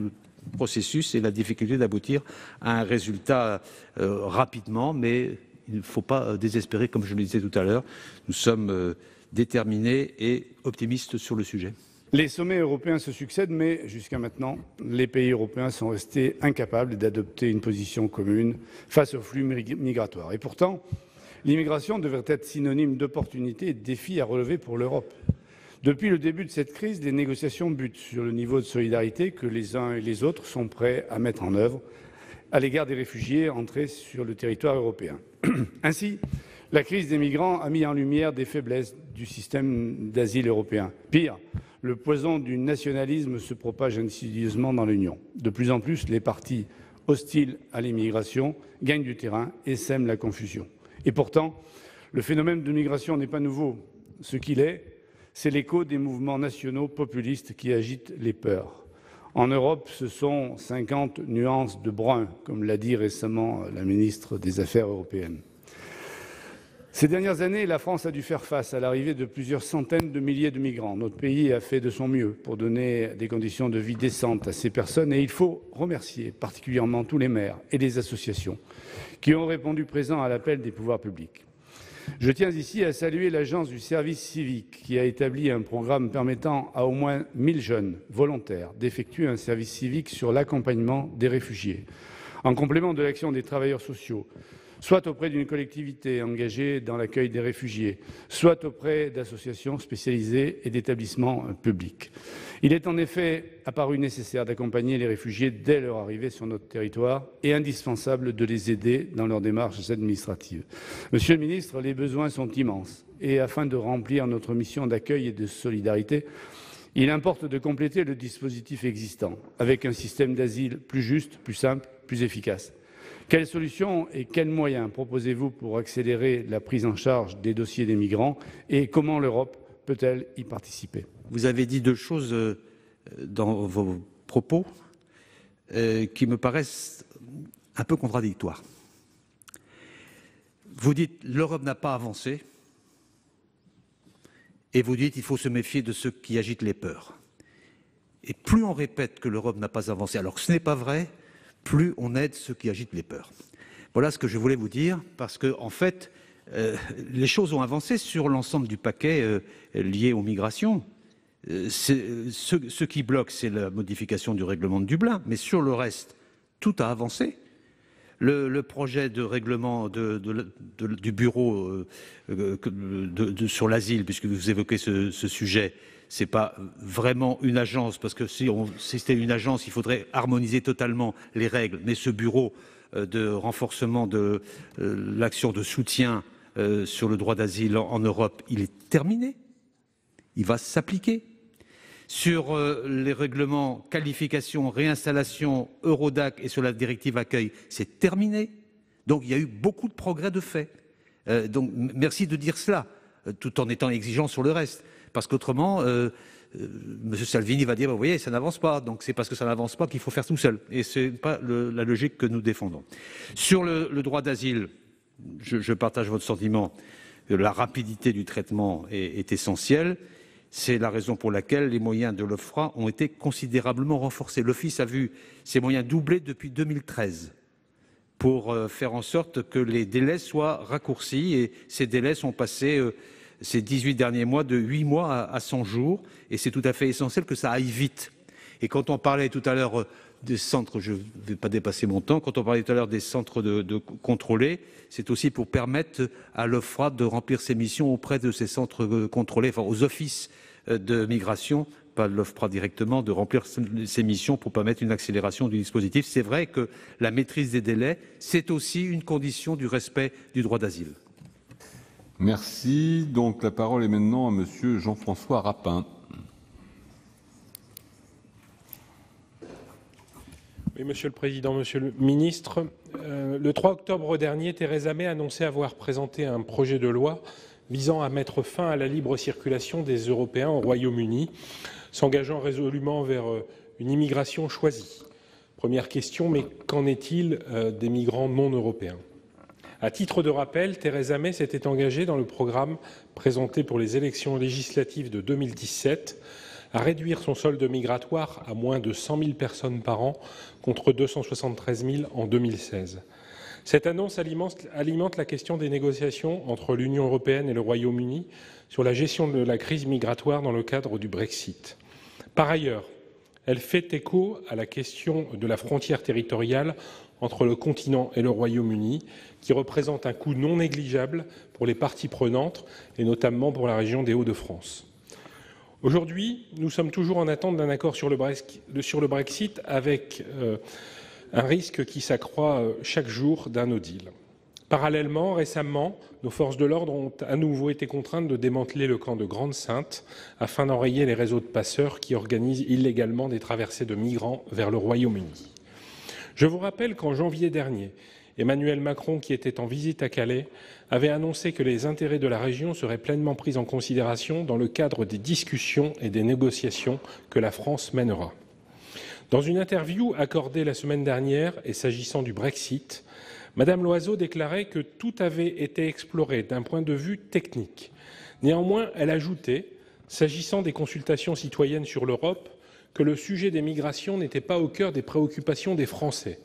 processus et la difficulté d'aboutir à un résultat rapidement. Mais il ne faut pas désespérer, comme je le disais tout à l'heure. Nous sommes déterminés et optimistes sur le sujet. Les sommets européens se succèdent, mais jusqu'à maintenant, les pays européens sont restés incapables d'adopter une position commune face aux flux migratoires. Et pourtant, l'immigration devrait être synonyme d'opportunités et de défis à relever pour l'Europe. Depuis le début de cette crise, les négociations butent sur le niveau de solidarité que les uns et les autres sont prêts à mettre en œuvre à l'égard des réfugiés entrés sur le territoire européen. Ainsi, la crise des migrants a mis en lumière des faiblesses du système d'asile européen. Pire, le poison du nationalisme se propage insidieusement dans l'Union. De plus en plus, les partis hostiles à l'immigration gagnent du terrain et sèment la confusion. Et pourtant, le phénomène de migration n'est pas nouveau. Ce qu'il est, c'est l'écho des mouvements nationaux populistes qui agitent les peurs. En Europe, ce sont 50 nuances de brun, comme l'a dit récemment la ministre des Affaires européennes. Ces dernières années, la France a dû faire face à l'arrivée de plusieurs centaines de milliers de migrants. Notre pays a fait de son mieux pour donner des conditions de vie décentes à ces personnes et il faut remercier particulièrement tous les maires et les associations qui ont répondu présent à l'appel des pouvoirs publics. Je tiens ici à saluer l'Agence du service civique qui a établi un programme permettant à au moins 1000 jeunes volontaires d'effectuer un service civique sur l'accompagnement des réfugiés, en complément de l'action des travailleurs sociaux, soit auprès d'une collectivité engagée dans l'accueil des réfugiés, soit auprès d'associations spécialisées et d'établissements publics. Il est en effet apparu nécessaire d'accompagner les réfugiés dès leur arrivée sur notre territoire et indispensable de les aider dans leurs démarches administratives. Monsieur le ministre, les besoins sont immenses et afin de remplir notre mission d'accueil et de solidarité, il importe de compléter le dispositif existant avec un système d'asile plus juste, plus simple, plus efficace. Quelles solutions et quels moyens proposez-vous pour accélérer la prise en charge des dossiers des migrants et comment l'Europe peut-elle y participer? Vous avez dit deux choses dans vos propos qui me paraissent un peu contradictoires. Vous dites l'Europe n'a pas avancé et vous dites il faut se méfier de ceux qui agitent les peurs. Et plus on répète que l'Europe n'a pas avancé, alors que ce n'est pas vrai, plus on aide ceux qui agitent les peurs. Voilà ce que je voulais vous dire, parce que en fait, les choses ont avancé sur l'ensemble du paquet lié aux migrations. Ce qui bloque, c'est la modification du règlement de Dublin, mais sur le reste, tout a avancé. Le projet de règlement du bureau sur l'asile, puisque vous évoquez ce sujet, ce n'est pas vraiment une agence, parce que si c'était une agence, il faudrait harmoniser totalement les règles. Mais ce bureau de renforcement de l'action de soutien sur le droit d'asile en Europe, il est terminé. Il va s'appliquer. Sur les règlements qualification, réinstallation, Eurodac et sur la directive accueil, c'est terminé. Donc il y a eu beaucoup de progrès de fait. Donc merci de dire cela, tout en étant exigeant sur le reste. Parce qu'autrement, M. Salvini va dire, vous voyez, ça n'avance pas. Donc c'est parce que ça n'avance pas qu'il faut faire tout seul. Et ce n'est pas la logique que nous défendons. Sur le droit d'asile, je partage votre sentiment. La rapidité du traitement est essentielle. C'est la raison pour laquelle les moyens de l'OFPRA ont été considérablement renforcés. L'Office a vu ses moyens doubler depuis 2013 pour faire en sorte que les délais soient raccourcis. Et ces délais sont passés ces 18 derniers mois de 8 mois à 100 jours. Et c'est tout à fait essentiel que ça aille vite. Et quand on parlait tout à l'heure des centres, je ne vais pas dépasser mon temps, quand on parlait tout à l'heure des centres de contrôlés, c'est aussi pour permettre à l'OFPRA de remplir ses missions auprès de ces centres contrôlés, enfin aux offices de migration, pas l'OFPRA directement, de remplir ses missions pour permettre une accélération du dispositif. C'est vrai que la maîtrise des délais, c'est aussi une condition du respect du droit d'asile. Merci. Donc la parole est maintenant à Monsieur Jean-François Rapin. Oui, Monsieur le Président, Monsieur le Ministre, le 3 octobre dernier, Theresa May annonçait avoir présenté un projet de loi visant à mettre fin à la libre circulation des Européens au Royaume-Uni, s'engageant résolument vers une immigration choisie. Première question, mais qu'en est-il des migrants non européens? À titre de rappel, Theresa May s'était engagée dans le programme présenté pour les élections législatives de 2017 à réduire son solde migratoire à moins de 100 000 personnes par an contre 273 000 en 2016. Cette annonce alimente la question des négociations entre l'Union européenne et le Royaume-Uni sur la gestion de la crise migratoire dans le cadre du Brexit. Par ailleurs, elle fait écho à la question de la frontière territoriale entre le continent et le Royaume-Uni, qui représente un coût non négligeable pour les parties prenantes, et notamment pour la région des Hauts-de-France. Aujourd'hui, nous sommes toujours en attente d'un accord sur le Brexit avec un risque qui s'accroît chaque jour d'un no deal. Parallèlement, récemment, nos forces de l'ordre ont à nouveau été contraintes de démanteler le camp de Grande-Synthe afin d'enrayer les réseaux de passeurs qui organisent illégalement des traversées de migrants vers le Royaume-Uni. Je vous rappelle qu'en janvier dernier, Emmanuel Macron, qui était en visite à Calais, avait annoncé que les intérêts de la région seraient pleinement pris en considération dans le cadre des discussions et des négociations que la France mènera. Dans une interview accordée la semaine dernière et s'agissant du Brexit, Madame Loiseau déclarait que tout avait été exploré d'un point de vue technique. Néanmoins, elle ajoutait, s'agissant des consultations citoyennes sur l'Europe, que le sujet des migrations n'était pas au cœur des préoccupations des Français.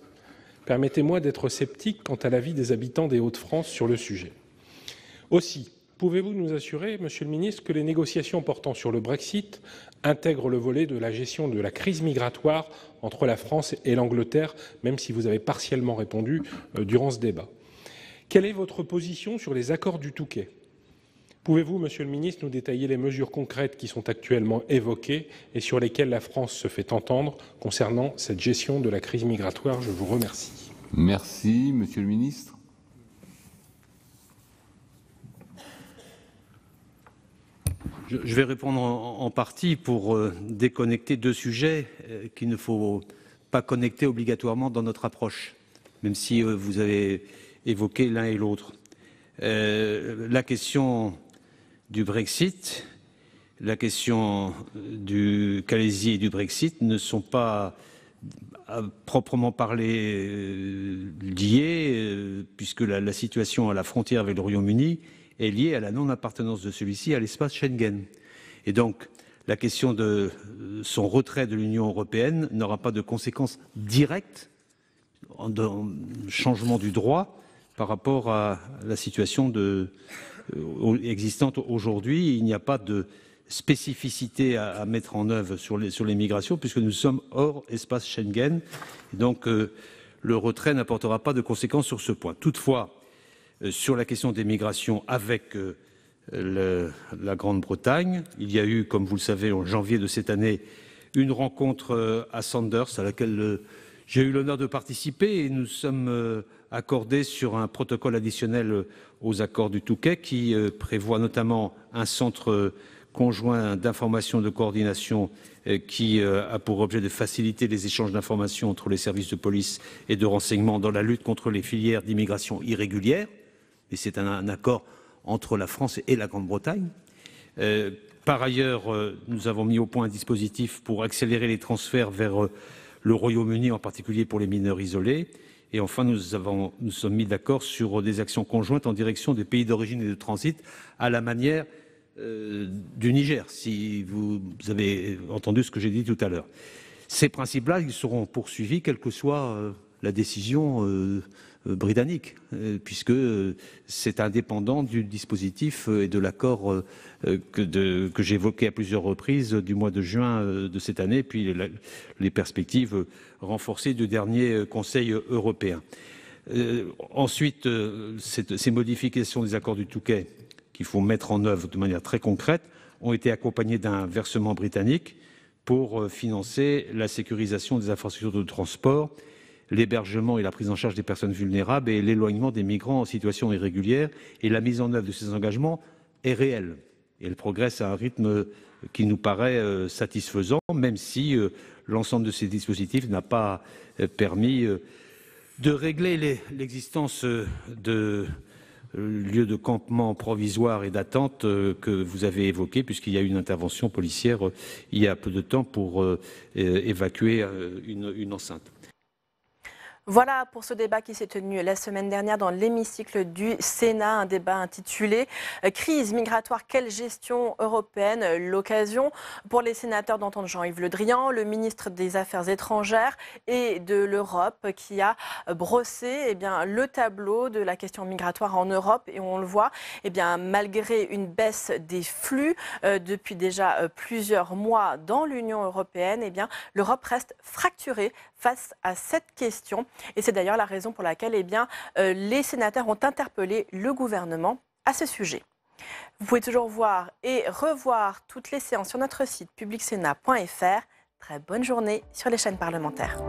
Permettez-moi d'être sceptique quant à l'avis des habitants des Hauts-de-France sur le sujet. Aussi, pouvez-vous nous assurer, Monsieur le ministre, que les négociations portant sur le Brexit intègrent le volet de la gestion de la crise migratoire entre la France et l'Angleterre, même si vous avez partiellement répondu durant ce débat? Quelle est votre position sur les accords du Touquet? Pouvez-vous, Monsieur le ministre, nous détailler les mesures concrètes qui sont actuellement évoquées et sur lesquelles la France se fait entendre concernant cette gestion de la crise migratoire? Je vous remercie. Merci, Monsieur le ministre. Je vais répondre en partie pour déconnecter deux sujets qu'il ne faut pas connecter obligatoirement dans notre approche, même si vous avez évoqué l'un et l'autre. La question du Brexit, la question du Calaisis et du Brexit ne sont pas à proprement parler liées, puisque la situation à la frontière avec le Royaume-Uni est liée à la non-appartenance de celui-ci à l'espace Schengen. Et donc, la question de son retrait de l'Union européenne n'aura pas de conséquences directes en changement du droit par rapport à la situation existante aujourd'hui. Il n'y a pas de spécificité à mettre en œuvre sur les migrations, puisque nous sommes hors espace Schengen. Et donc, le retrait n'apportera pas de conséquences sur ce point. Toutefois, sur la question des migrations avec la Grande-Bretagne, il y a eu, comme vous le savez, en janvier de cette année, une rencontre à Sandhurst à laquelle j'ai eu l'honneur de participer, et nous sommes accordés sur un protocole additionnel aux accords du Touquet qui prévoit notamment un centre conjoint d'information et de coordination qui a pour objet de faciliter les échanges d'informations entre les services de police et de renseignement dans la lutte contre les filières d'immigration irrégulière. Et c'est un accord entre la France et la Grande-Bretagne. Par ailleurs, nous avons mis au point un dispositif pour accélérer les transferts vers le Royaume-Uni, en particulier pour les mineurs isolés. Et enfin, nous sommes mis d'accord sur des actions conjointes en direction des pays d'origine et de transit, à la manière du Niger, si vous avez entendu ce que j'ai dit tout à l'heure. Ces principes-là, ils seront poursuivis, quelle que soit la décision britannique, puisque c'est indépendant du dispositif et de l'accord que j'évoquais à plusieurs reprises du mois de juin de cette année, puis les perspectives renforcées du dernier Conseil européen. Ensuite, ces modifications des accords du Touquet qu'il faut mettre en œuvre de manière très concrète ont été accompagnées d'un versement britannique pour financer la sécurisation des infrastructures de transport, l'hébergement et la prise en charge des personnes vulnérables et l'éloignement des migrants en situation irrégulière. Et la mise en œuvre de ces engagements est réelle. Et elle progresse à un rythme qui nous paraît satisfaisant, même si l'ensemble de ces dispositifs n'a pas permis de régler l'existence de lieux de campement provisoires et d'attente que vous avez évoqués, puisqu'il y a eu une intervention policière il y a peu de temps pour évacuer une enceinte. Voilà pour ce débat qui s'est tenu la semaine dernière dans l'hémicycle du Sénat, un débat intitulé « Crise migratoire, quelle gestion européenne ?» L'occasion pour les sénateurs d'entendre Jean-Yves Le Drian, le ministre des Affaires étrangères et de l'Europe, qui a brossé le tableau de la question migratoire en Europe. Et on le voit, malgré une baisse des flux depuis déjà plusieurs mois dans l'Union européenne, l'Europe reste fracturée face à cette question. Et c'est d'ailleurs la raison pour laquelle les sénateurs ont interpellé le gouvernement à ce sujet. Vous pouvez toujours voir et revoir toutes les séances sur notre site publicsénat.fr. Très bonne journée sur les chaînes parlementaires.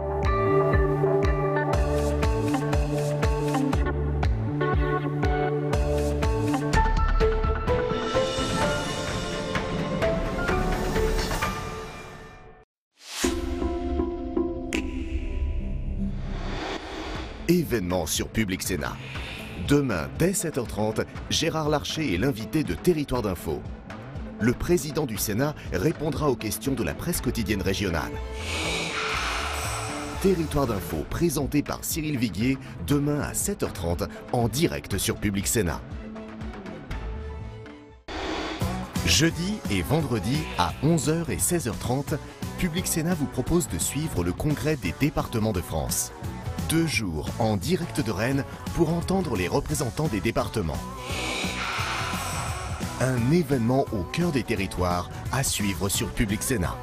Événement sur Public Sénat. Demain, dès 7h30, Gérard Larcher est l'invité de Territoire d'Info. Le président du Sénat répondra aux questions de la presse quotidienne régionale. Territoire d'Info, présenté par Cyril Viguier, demain à 7h30, en direct sur Public Sénat. Jeudi et vendredi à 11h et 16h30, Public Sénat vous propose de suivre le congrès des départements de France. 2 jours en direct de Rennes pour entendre les représentants des départements. Un événement au cœur des territoires à suivre sur Public Sénat.